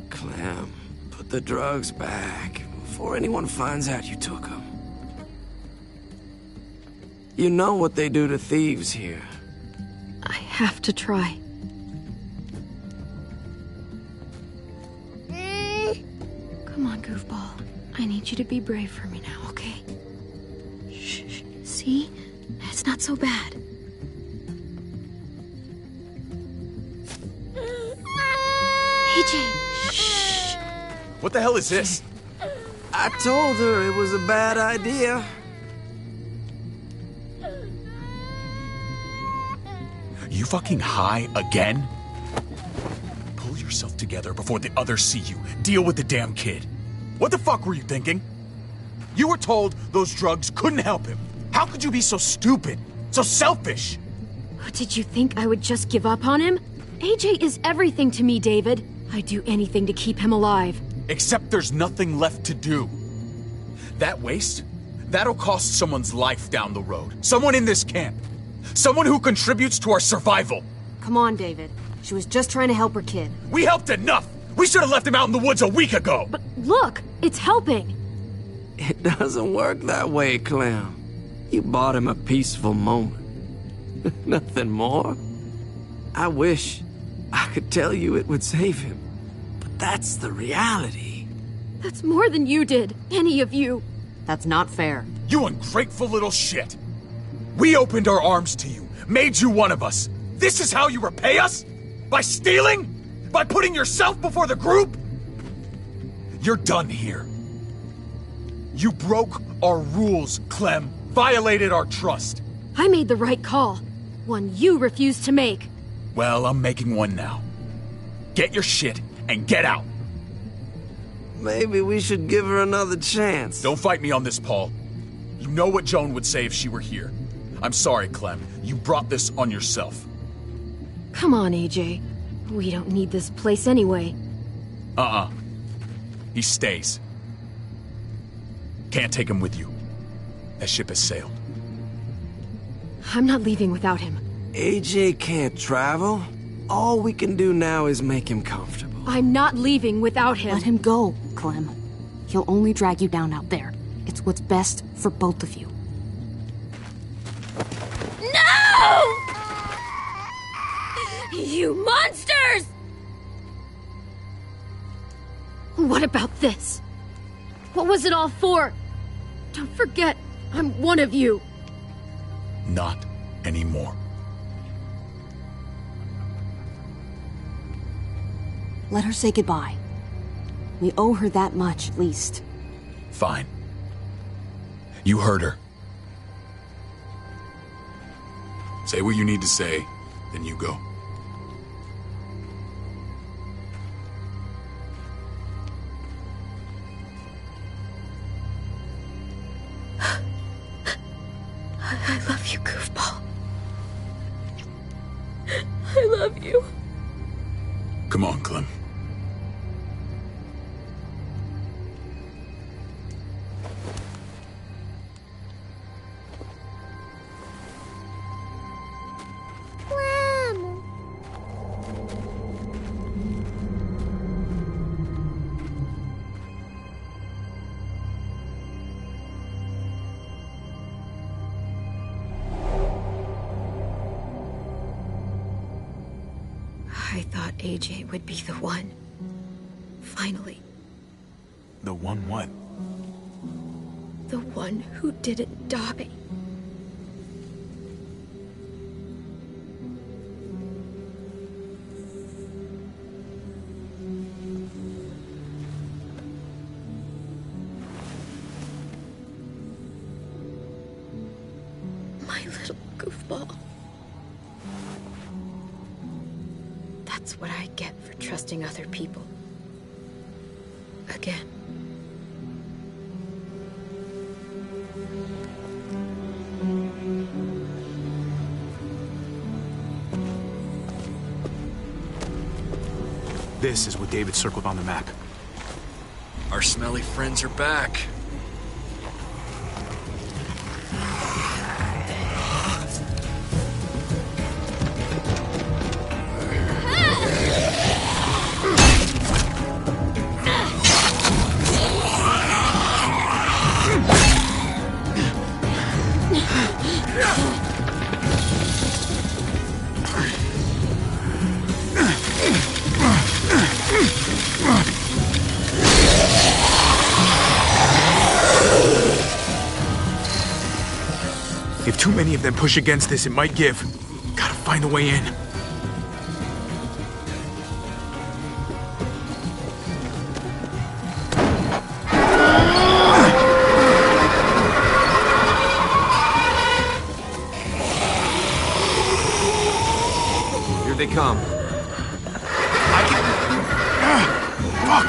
Clem, put the drugs back before anyone finds out you took them. You know what they do to thieves here. I have to try. Come on, goofball. I need you to be brave for me now, okay? Shh. See? It's not so bad. AJ, shh. What the hell is this? I told her it was a bad idea. You fucking high again? Pull yourself together before the others see you. Deal with the damn kid. What the fuck were you thinking? You were told those drugs couldn't help him. How could you be so stupid? So selfish? Did you think I would just give up on him? AJ is everything to me, David. I'd do anything to keep him alive. Except there's nothing left to do. That waste? That'll cost someone's life down the road. Someone in this camp. Someone who contributes to our survival. Come on, David. She was just trying to help her kid. We helped enough! We should have left him out in the woods a week ago! But look, it's helping! It doesn't work that way, Clem. You bought him a peaceful moment. Nothing more. I wish could tell you it would save him. But that's the reality. That's more than you did, any of you. That's not fair. You ungrateful little shit! We opened our arms to you, made you one of us. This is how you repay us? By stealing? By putting yourself before the group? You're done here. You broke our rules, Clem. Violated our trust. I made the right call. One you refused to make. Well, I'm making one now. Get your shit and get out. Maybe we should give her another chance. Don't fight me on this, Paul. You know what Joan would say if she were here. I'm sorry, Clem. You brought this on yourself. Come on, AJ. We don't need this place anyway. He stays. Can't take him with you. That ship has sailed. I'm not leaving without him. AJ can't travel. All we can do now is make him comfortable. I'm not leaving without him. Let him go, Clem. He'll only drag you down out there. It's what's best for both of you. No! You monsters! What about this? What was it all for? Don't forget, I'm one of you. Not anymore. Let her say goodbye. We owe her that much, at least. Fine. You heard her. Say what you need to say, then you go. I love you, goofball. I love you. Come on, Clem. I thought AJ would be the one. Finally. The one what? The one who didn't die. My little goofball. That's what I get for trusting other people. Again. This is what David circled on the map. Our smelly friends are back. If too many of them push against this, it might give. Gotta find a way in. Here they come. Fuck!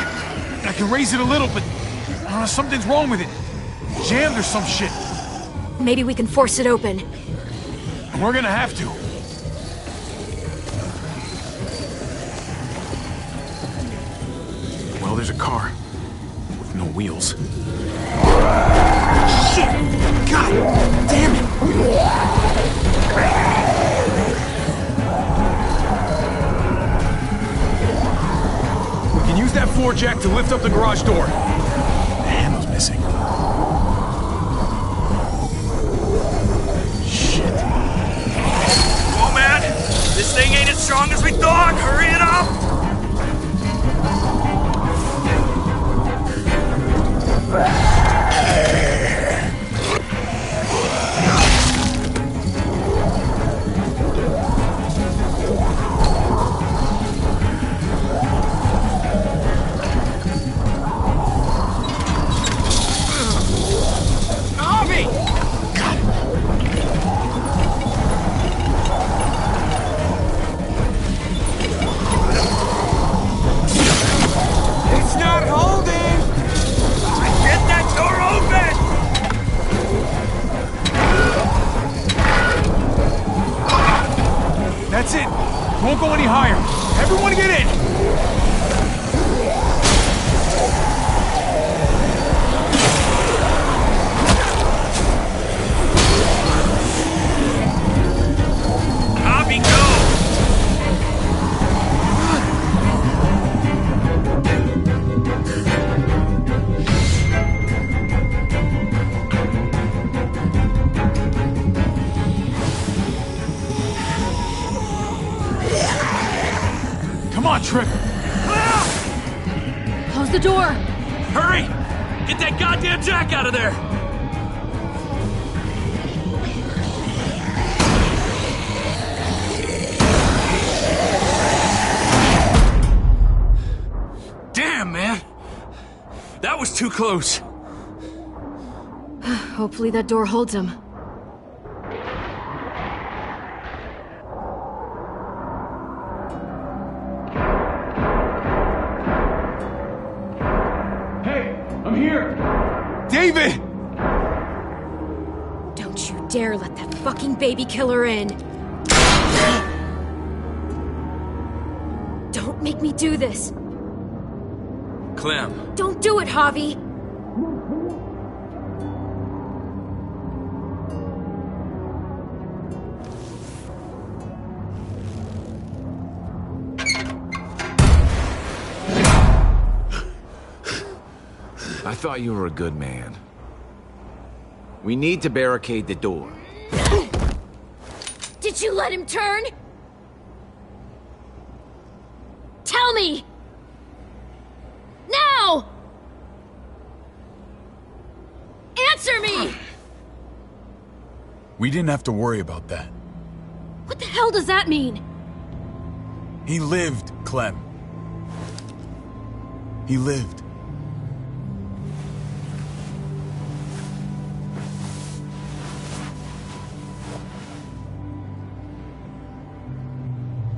I can raise it a little, but something's wrong with it. Jammed or some shit. Maybe we can force it open. We're gonna have to. Well, there's a car. With no wheels. Shit! God damn it! We can use that floor jack to lift up the garage door. The handle's missing. This thing ain't as strong as we thought! Hurry it up! That's it! Won't go any higher. Everyone get in! Copy, go! Come on, Trip! Close the door! Hurry! Get that goddamn Jack out of there! Damn, man! That was too close. Hopefully that door holds him. I'm here! David! Don't you dare let that fucking baby killer in! Don't make me do this! Clem. Don't do it, Javi! I thought you were a good man. We need to barricade the door. Did you let him turn? Tell me! Now! Answer me! We didn't have to worry about that. What the hell does that mean? He lived, Clem. He lived.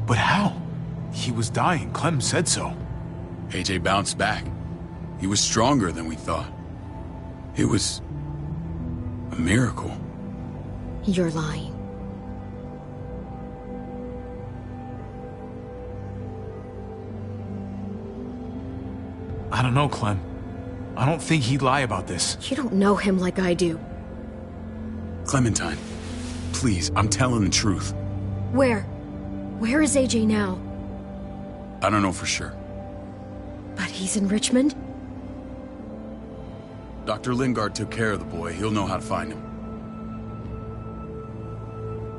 But how? He was dying. Clem said so. AJ bounced back. He was stronger than we thought. It was a miracle. You're lying. I don't know, Clem. I don't think he'd lie about this. You don't know him like I do. Clementine, please, I'm telling the truth. Where? Where is AJ now? I don't know for sure. But he's in Richmond? Dr. Lingard took care of the boy. He'll know how to find him.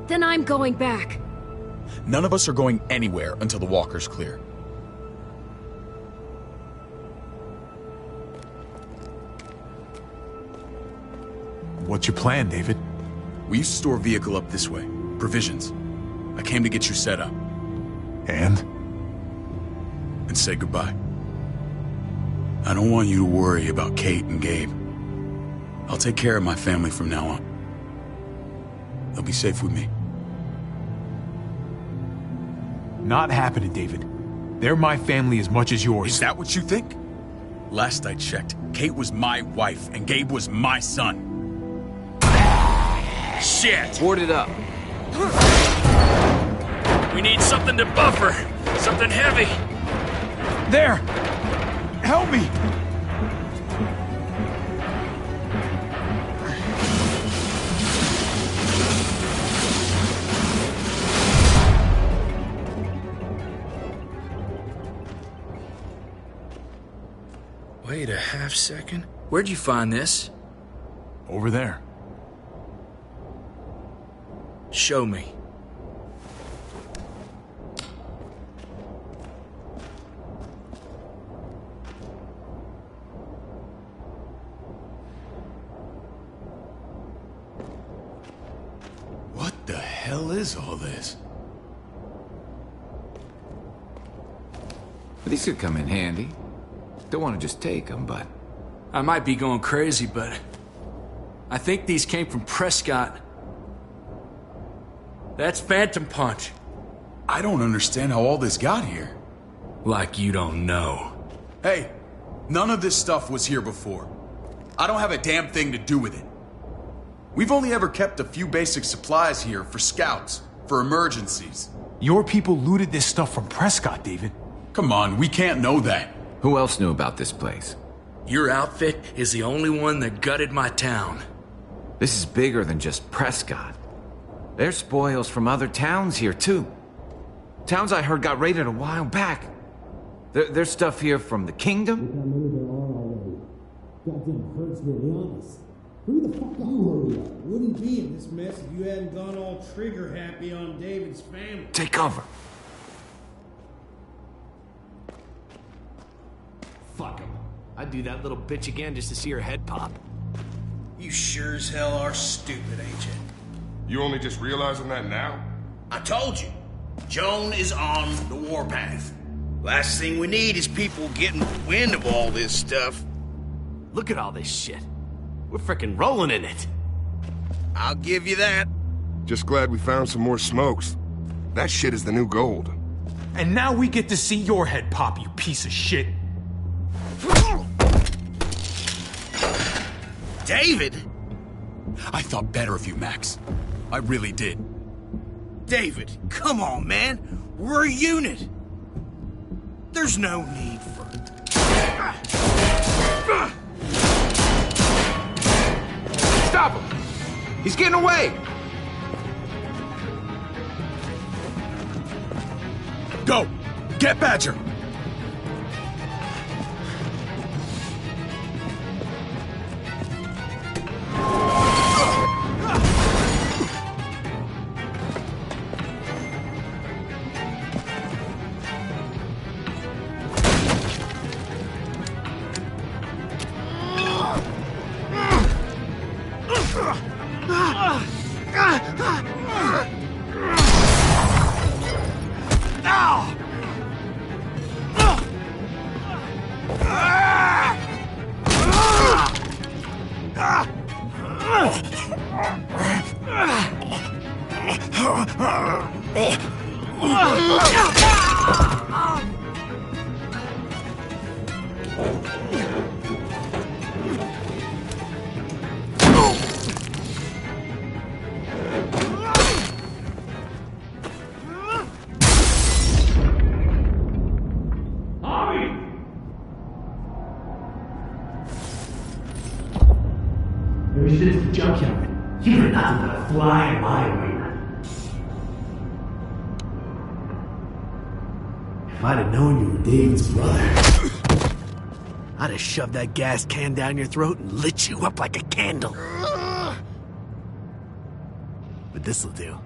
Then I'm going back. None of us are going anywhere until the walker's clear. What's your plan, David? We used to store a vehicle up this way. Provisions. I came to get you set up. And? And say goodbye. I don't want you to worry about Kate and Gabe. I'll take care of my family from now on. They'll be safe with me. Not happening, David. They're my family as much as yours. Is that what you think? Last I checked, Kate was my wife and Gabe was my son. Shit! Board it up. We need something to buffer. Something heavy. There! Help me! Wait a half second. Where'd you find this? Over there. Show me. What the hell is all this? These could come in handy. Don't want to just take them, but... I might be going crazy, but... I think these came from Prescott. That's Phantom Punch. I don't understand how all this got here. Like you don't know. Hey, none of this stuff was here before. I don't have a damn thing to do with it. We've only ever kept a few basic supplies here for scouts, for emergencies. Your people looted this stuff from Prescott, David. Come on, we can't know that. Who else knew about this place? Your outfit is the only one that gutted my town. This is bigger than just Prescott. There's spoils from other towns here, too. Towns I heard got raided a while back. There's stuff here from the kingdom. Goddamn hurts to be honest. Who the fuck are you? Wouldn't be in this mess if you hadn't gone all trigger happy on David's family. Take cover. Fuck him. I'd do that little bitch again just to see her head pop. You sure as hell are stupid, ain't you? You only just realizing that now? I told you. Joan is on the warpath. Last thing we need is people getting wind of all this stuff. Look at all this shit. We're frickin' rolling in it. I'll give you that. Just glad we found some more smokes. That shit is the new gold. And now we get to see your head pop, you piece of shit. David? I thought better of you, Max. I really did. David, come on, man. We're a unit. There's no need for... Stop him! He's getting away! Go! Get Badger! There's shit at the junkyard. You are nothing but a fly in my ointment. If I'd have known you were David's brother, I'd have shoved that gas can down your throat and lit you up like a candle. But this'll do.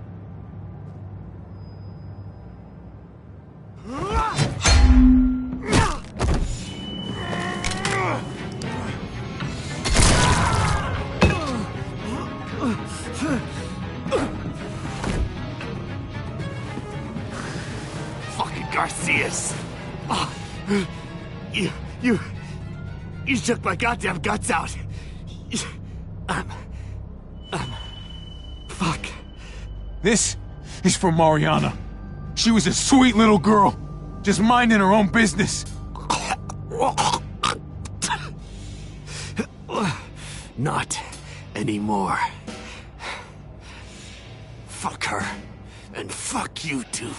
Fucking Garcias! Oh, you shook my goddamn guts out. Fuck. This is for Mariana. She was a sweet little girl, just minding her own business. Not anymore. Fuck her, and fuck you too.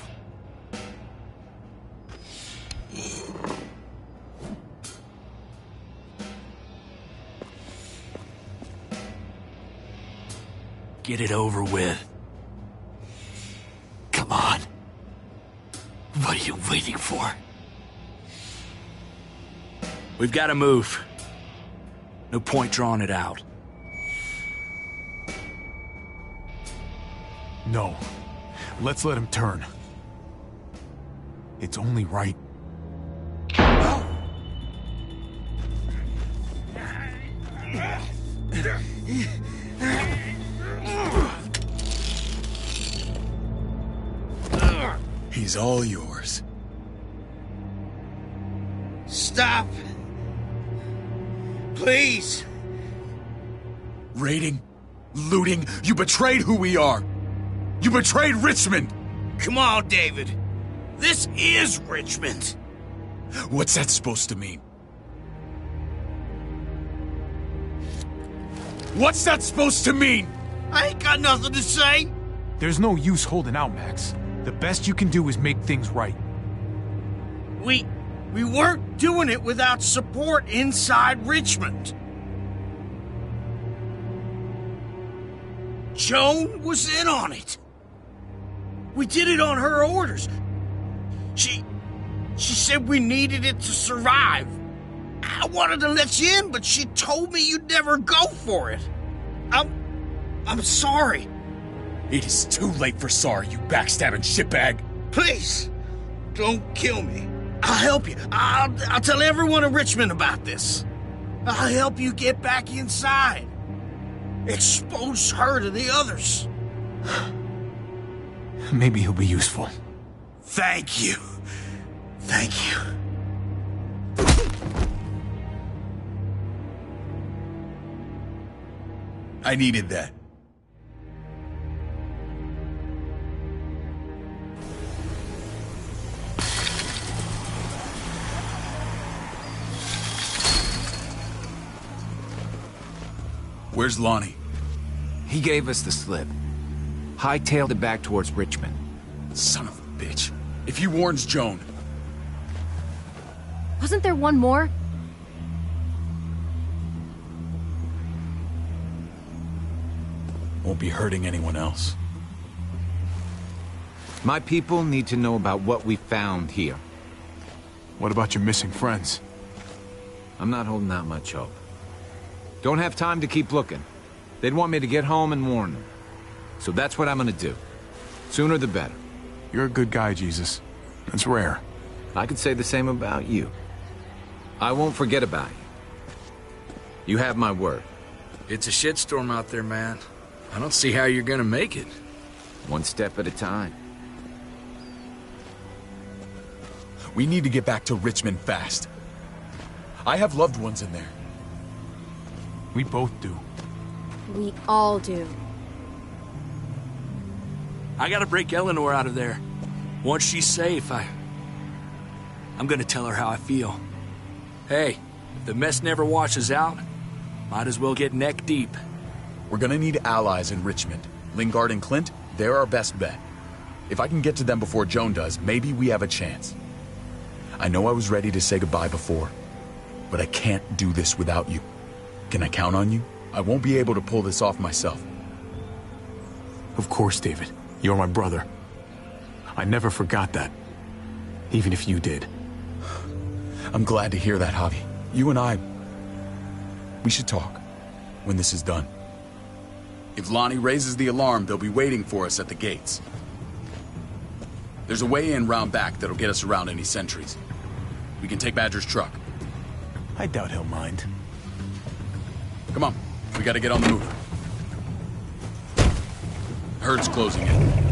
Get it over with. Come on. What are you waiting for? We've got to move. No point drawing it out. No. Let's let him turn. It's only right. He's all yours. Stop! Please! Raiding, looting, you betrayed who we are. You betrayed Richmond. Come on, David. This is Richmond. What's that supposed to mean? What's that supposed to mean? I ain't got nothing to say. There's no use holding out, Max. The best you can do is make things right. We weren't doing it without support inside Richmond. Joan was in on it. We did it on her orders. She said we needed it to survive. I wanted to let you in, but she told me you'd never go for it. I'm sorry. It is too late for sorry, you backstabbing shitbag. Please, don't kill me. I'll help you. I'll tell everyone in Richmond about this. I'll help you get back inside. Expose her to the others. Maybe he'll be useful. Thank you. Thank you. I needed that. Where's Lonnie? He gave us the slip. Hightailed it back towards Richmond. Son of a bitch. If he warns Joan... Wasn't there one more? Won't be hurting anyone else. My people need to know about what we found here. What about your missing friends? I'm not holding out much hope. Don't have time to keep looking. They'd want me to get home and warn them. So that's what I'm gonna do. Sooner the better. You're a good guy, Jesus. That's rare. I could say the same about you. I won't forget about you. You have my word. It's a shitstorm out there, man. I don't see how you're gonna make it. One step at a time. We need to get back to Richmond fast. I have loved ones in there. We both do. We all do. I gotta break Eleanor out of there. Once she's safe, I'm gonna tell her how I feel. Hey, if the mess never washes out, might as well get neck deep. We're gonna need allies in Richmond. Lingard and Clint, they're our best bet. If I can get to them before Joan does, maybe we have a chance. I know I was ready to say goodbye before, but I can't do this without you. Can I count on you? I won't be able to pull this off myself. Of course, David. You're my brother. I never forgot that. Even if you did. I'm glad to hear that, Javi. You and I... we should talk. When this is done. If Lonnie raises the alarm, they'll be waiting for us at the gates. There's a way in round back that'll get us around any sentries. We can take Badger's truck. I doubt he'll mind. Come on, we gotta get on the move. Herd's closing in.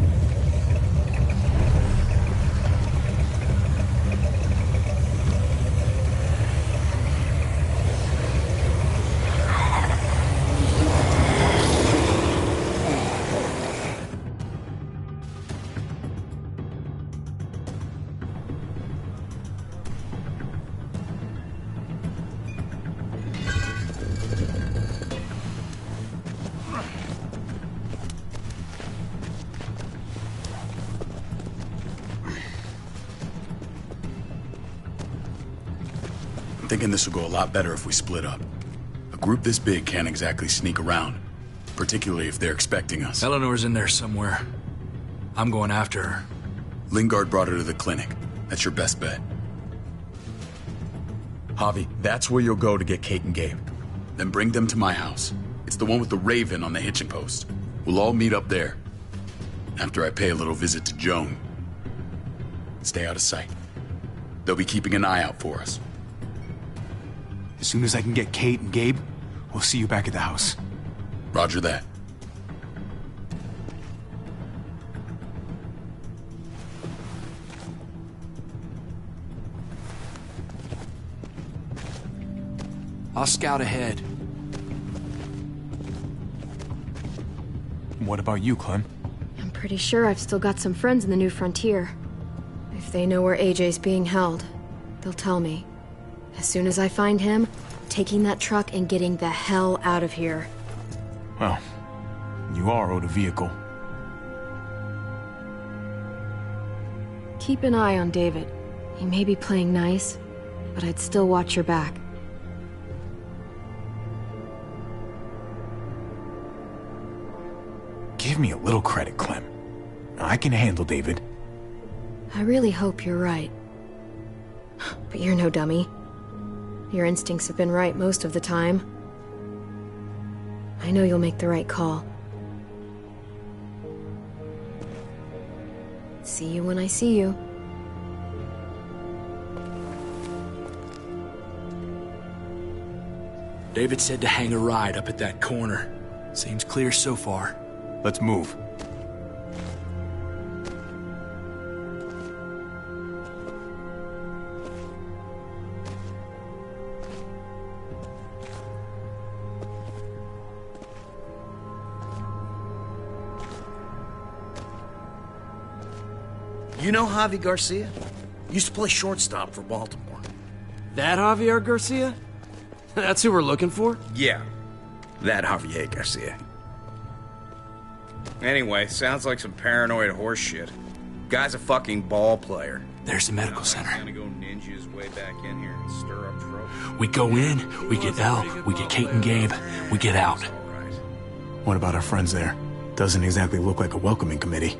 Thinking this will go a lot better if we split up. A group this big can't exactly sneak around, particularly if they're expecting us. Eleanor's in there somewhere. I'm going after her. Lingard brought her to the clinic. That's your best bet. Javi, that's where you'll go to get Kate and Gabe. Then bring them to my house. It's the one with the Raven on the hitching post. We'll all meet up there. After I pay a little visit to Joan. Stay out of sight. They'll be keeping an eye out for us. As soon as I can get Kate and Gabe, we'll see you back at the house. Roger that. I'll scout ahead. What about you, Clem? I'm pretty sure I've still got some friends in the New Frontier. If they know where AJ's being held, they'll tell me. As soon as I find him, taking that truck and getting the hell out of here. Well, you are owed a vehicle. Keep an eye on David. He may be playing nice, but I'd still watch your back. Give me a little credit, Clem. I can handle David. I really hope you're right. But you're no dummy. Your instincts have been right most of the time. I know you'll make the right call. See you when I see you. David said to hang a ride up at that corner. Seems clear so far. Let's move. You know Javi Garcia? Used to play shortstop for Baltimore. That Javier Garcia? That's who we're looking for? Yeah, that Javier Garcia. Anyway, sounds like some paranoid horse shit. Guy's a fucking ball player. There's the medical center. Gonna go ninja his way back in here and stir up trouble. We go in, we get Elle, we get Kate and Gabe, we get out. What about our friends there? Doesn't exactly look like a welcoming committee.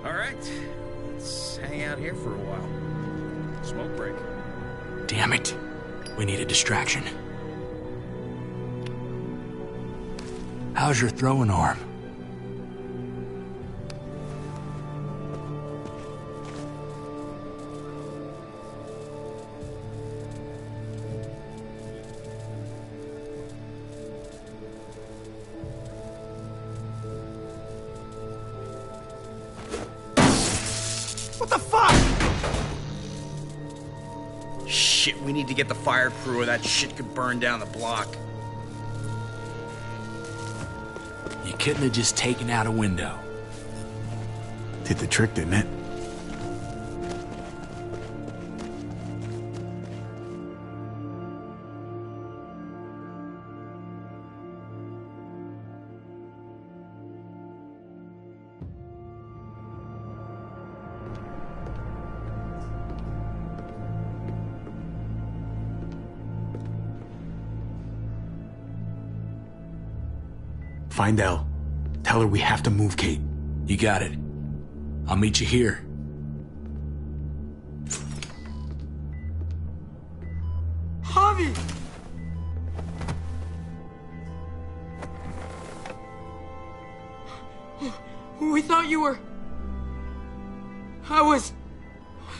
All right, let's hang out here for a while. Smoke break. Damn it. We need a distraction. How's your throwing arm? What the fuck? Shit, we need to get the fire crew or that shit could burn down the block. You couldn't have just taken out a window. Did the trick, didn't it? Find Elle. Tell her we have to move Kate. You got it. I'll meet you here. Javi! We thought you were... I was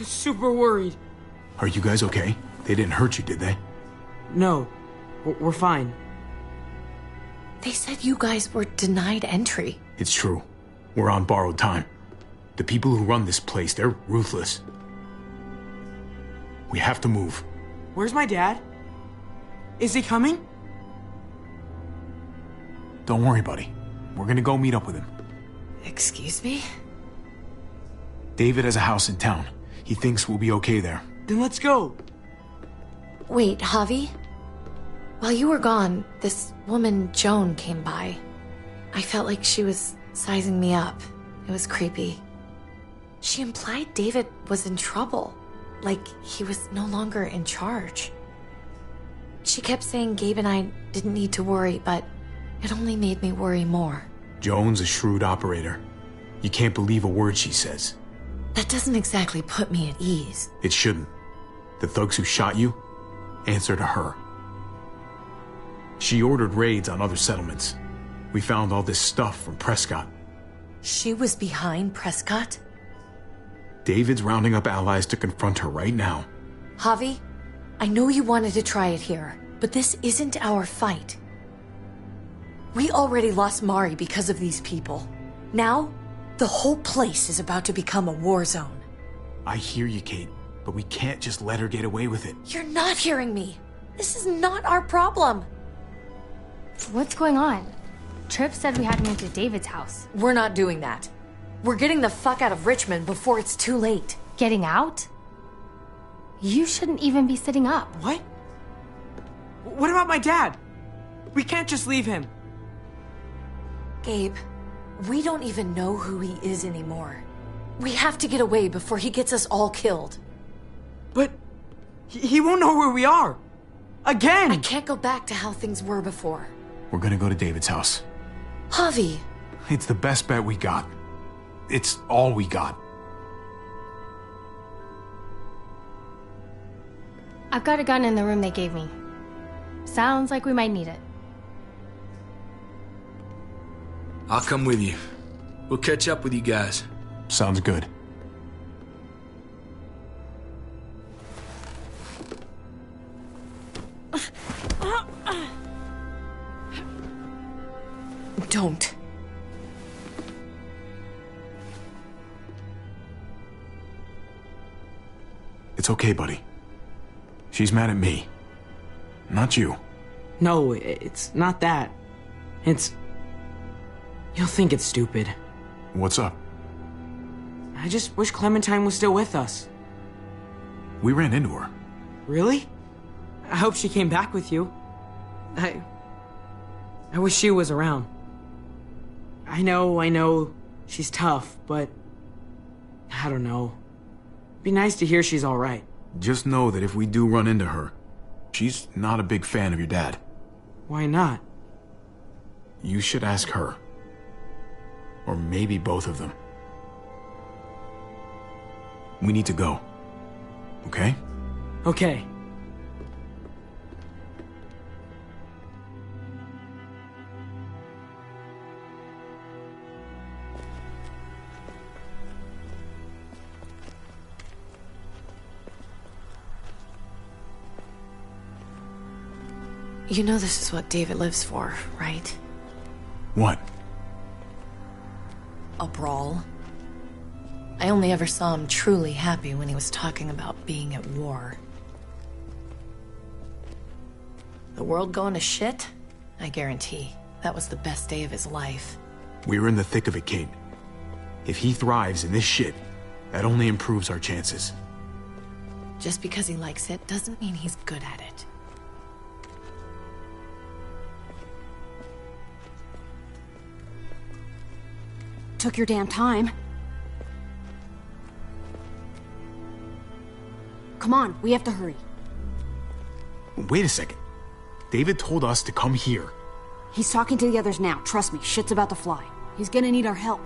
super worried. Are you guys okay? They didn't hurt you, did they? No, we're fine. They said you guys were denied entry. It's true. We're on borrowed time. The people who run this place, they're ruthless. We have to move. Where's my dad? Is he coming? Don't worry, buddy. We're gonna go meet up with him. Excuse me? David has a house in town. He thinks we'll be okay there. Then let's go. Wait, Javi? While you were gone, this woman, Joan, came by. I felt like she was sizing me up. It was creepy. She implied David was in trouble, like he was no longer in charge. She kept saying Gabe and I didn't need to worry, but it only made me worry more. Joan's a shrewd operator. You can't believe a word she says. That doesn't exactly put me at ease. It shouldn't. The thugs who shot you answer to her. She ordered raids on other settlements. We found all this stuff from Prescott. She was behind Prescott? David's rounding up allies to confront her right now. Javi, I know you wanted to try it here, but this isn't our fight. We already lost Mari because of these people. Now, the whole place is about to become a war zone. I hear you, Kate, but we can't just let her get away with it. You're not hearing me. This is not our problem. What's going on? Tripp said we had to move to David's house. We're not doing that. We're getting the fuck out of Richmond before it's too late. Getting out? You shouldn't even be sitting up. What? What about my dad? We can't just leave him. Gabe, we don't even know who he is anymore. We have to get away before he gets us all killed. But he won't know where we are. Again! I can't go back to how things were before. We're gonna go to David's house. Javi! It's the best bet we got. It's all we got. I've got a gun in the room they gave me. Sounds like we might need it. I'll come with you. We'll catch up with you guys. Sounds good. Don't. It's okay, buddy. She's mad at me. Not you. No, it's not that. It's... You'll think it's stupid. What's up? I just wish Clementine was still with us. We ran into her. Really? I hope she came back with you. I wish she was around. I know, she's tough, but... I don't know. It'd be nice to hear she's alright. Just know that if we do run into her, she's not a big fan of your dad. Why not? You should ask her. Or maybe both of them. We need to go. Okay? Okay. You know this is what David lives for, right? What? A brawl. I only ever saw him truly happy when he was talking about being at war. The world going to shit? I guarantee that was the best day of his life. We're in the thick of it, Kate. If he thrives in this shit, that only improves our chances. Just because he likes it doesn't mean he's good at it. Took your damn time. Come on, we have to hurry. Wait a second. David told us to come here. He's talking to the others now. Trust me, shit's about to fly. He's gonna need our help.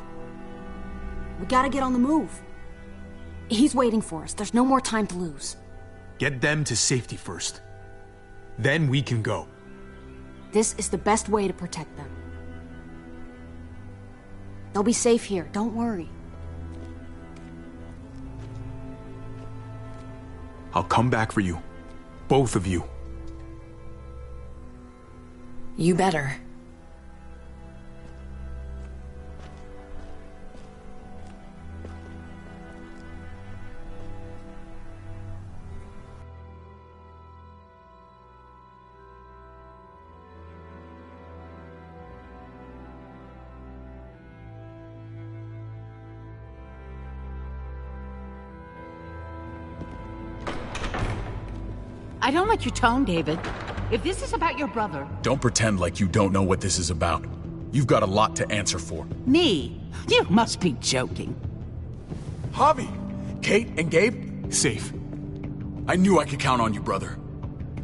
We gotta get on the move. He's waiting for us. There's no more time to lose. Get them to safety first. Then we can go. This is the best way to protect them. They'll be safe here, don't worry. I'll come back for you. Both of you. You better. I don't like your tone, David. If this is about your brother... Don't pretend like you don't know what this is about. You've got a lot to answer for. Me? You must be joking. Javi! Kate and Gabe? Safe. I knew I could count on you, brother.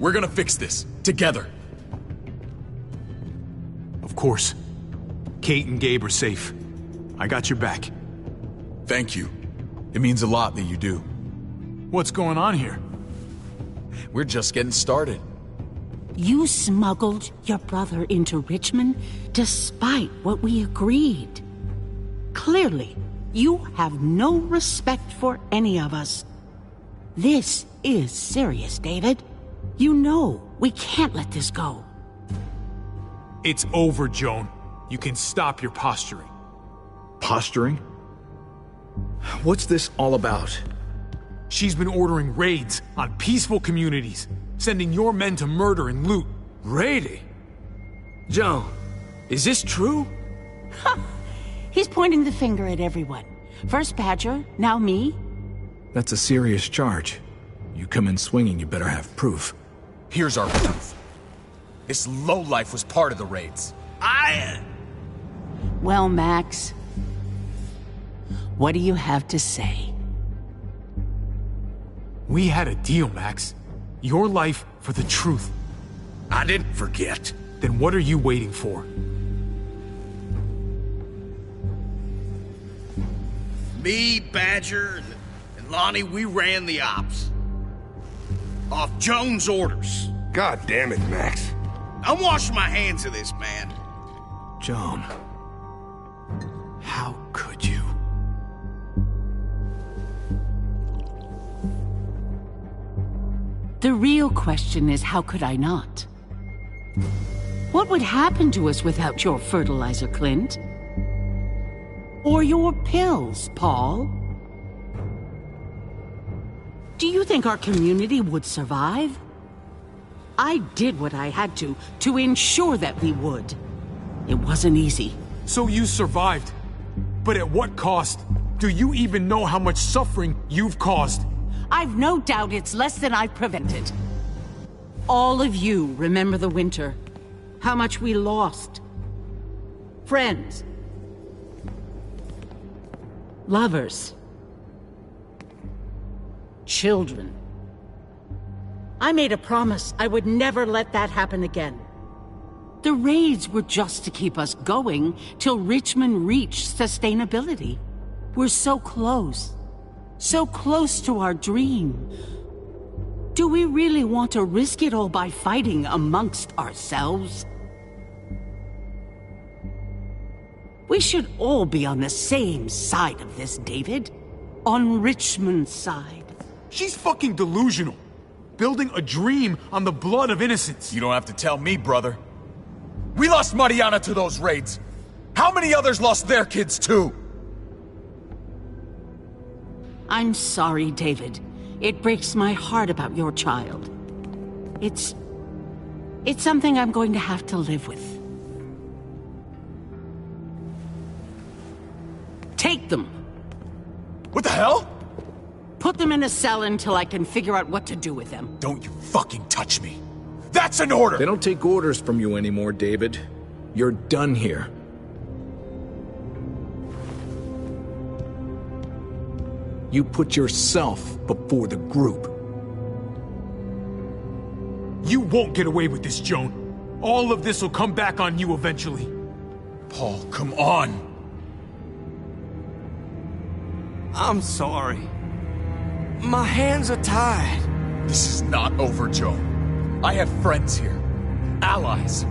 We're gonna fix this. Together. Of course. Kate and Gabe are safe. I got your back. Thank you. It means a lot that you do. What's going on here? We're just getting started. You smuggled your brother into Richmond despite what we agreed. Clearly, you have no respect for any of us. This is serious, David. You know we can't let this go. It's over, Joan. You can stop your posturing. Posturing? What's this all about? She's been ordering raids on peaceful communities, sending your men to murder and loot. Raiding? Joan, is this true? He's pointing the finger at everyone. First Badger, now me. That's a serious charge. You come in swinging, you better have proof. Here's our proof. This lowlife was part of the raids. Well, Max, What do you have to say? We had a deal, Max. Your life for the truth. I didn't forget. Then what are you waiting for? Me, Badger, and Lonnie, we ran the ops. Off Jones' orders. God damn it, Max. I'm washing my hands of this, man. Joan. How could you? The real question is, how could I not? What would happen to us without your fertilizer, Clint? Or your pills, Paul? Do you think our community would survive? I did what I had to ensure that we would. It wasn't easy. So you survived. But at what cost? Do you even know how much suffering you've caused? I've no doubt it's less than I've prevented. All of you remember the winter. How much we lost. Friends. Lovers. Children. I made a promise I would never let that happen again. The raids were just to keep us going till Richmond reached sustainability. We're so close. So close to our dream. Do we really want to risk it all by fighting amongst ourselves? We should all be on the same side of this, David. On Richmond's side. She's fucking delusional. Building a dream on the blood of innocents. You don't have to tell me, brother. We lost Mariana to those raids. How many others lost their kids too? I'm sorry, David. It breaks my heart about your child. It's something I'm going to have to live with. Take them. What the hell? Put them in a cell until I can figure out what to do with them. Don't you fucking touch me. That's an order! They don't take orders from you anymore, David. You're done here. You put yourself before the group. You won't get away with this, Joan. All of this will come back on you eventually. Paul, come on. I'm sorry. My hands are tied. This is not over, Joan. I have friends here. Allies.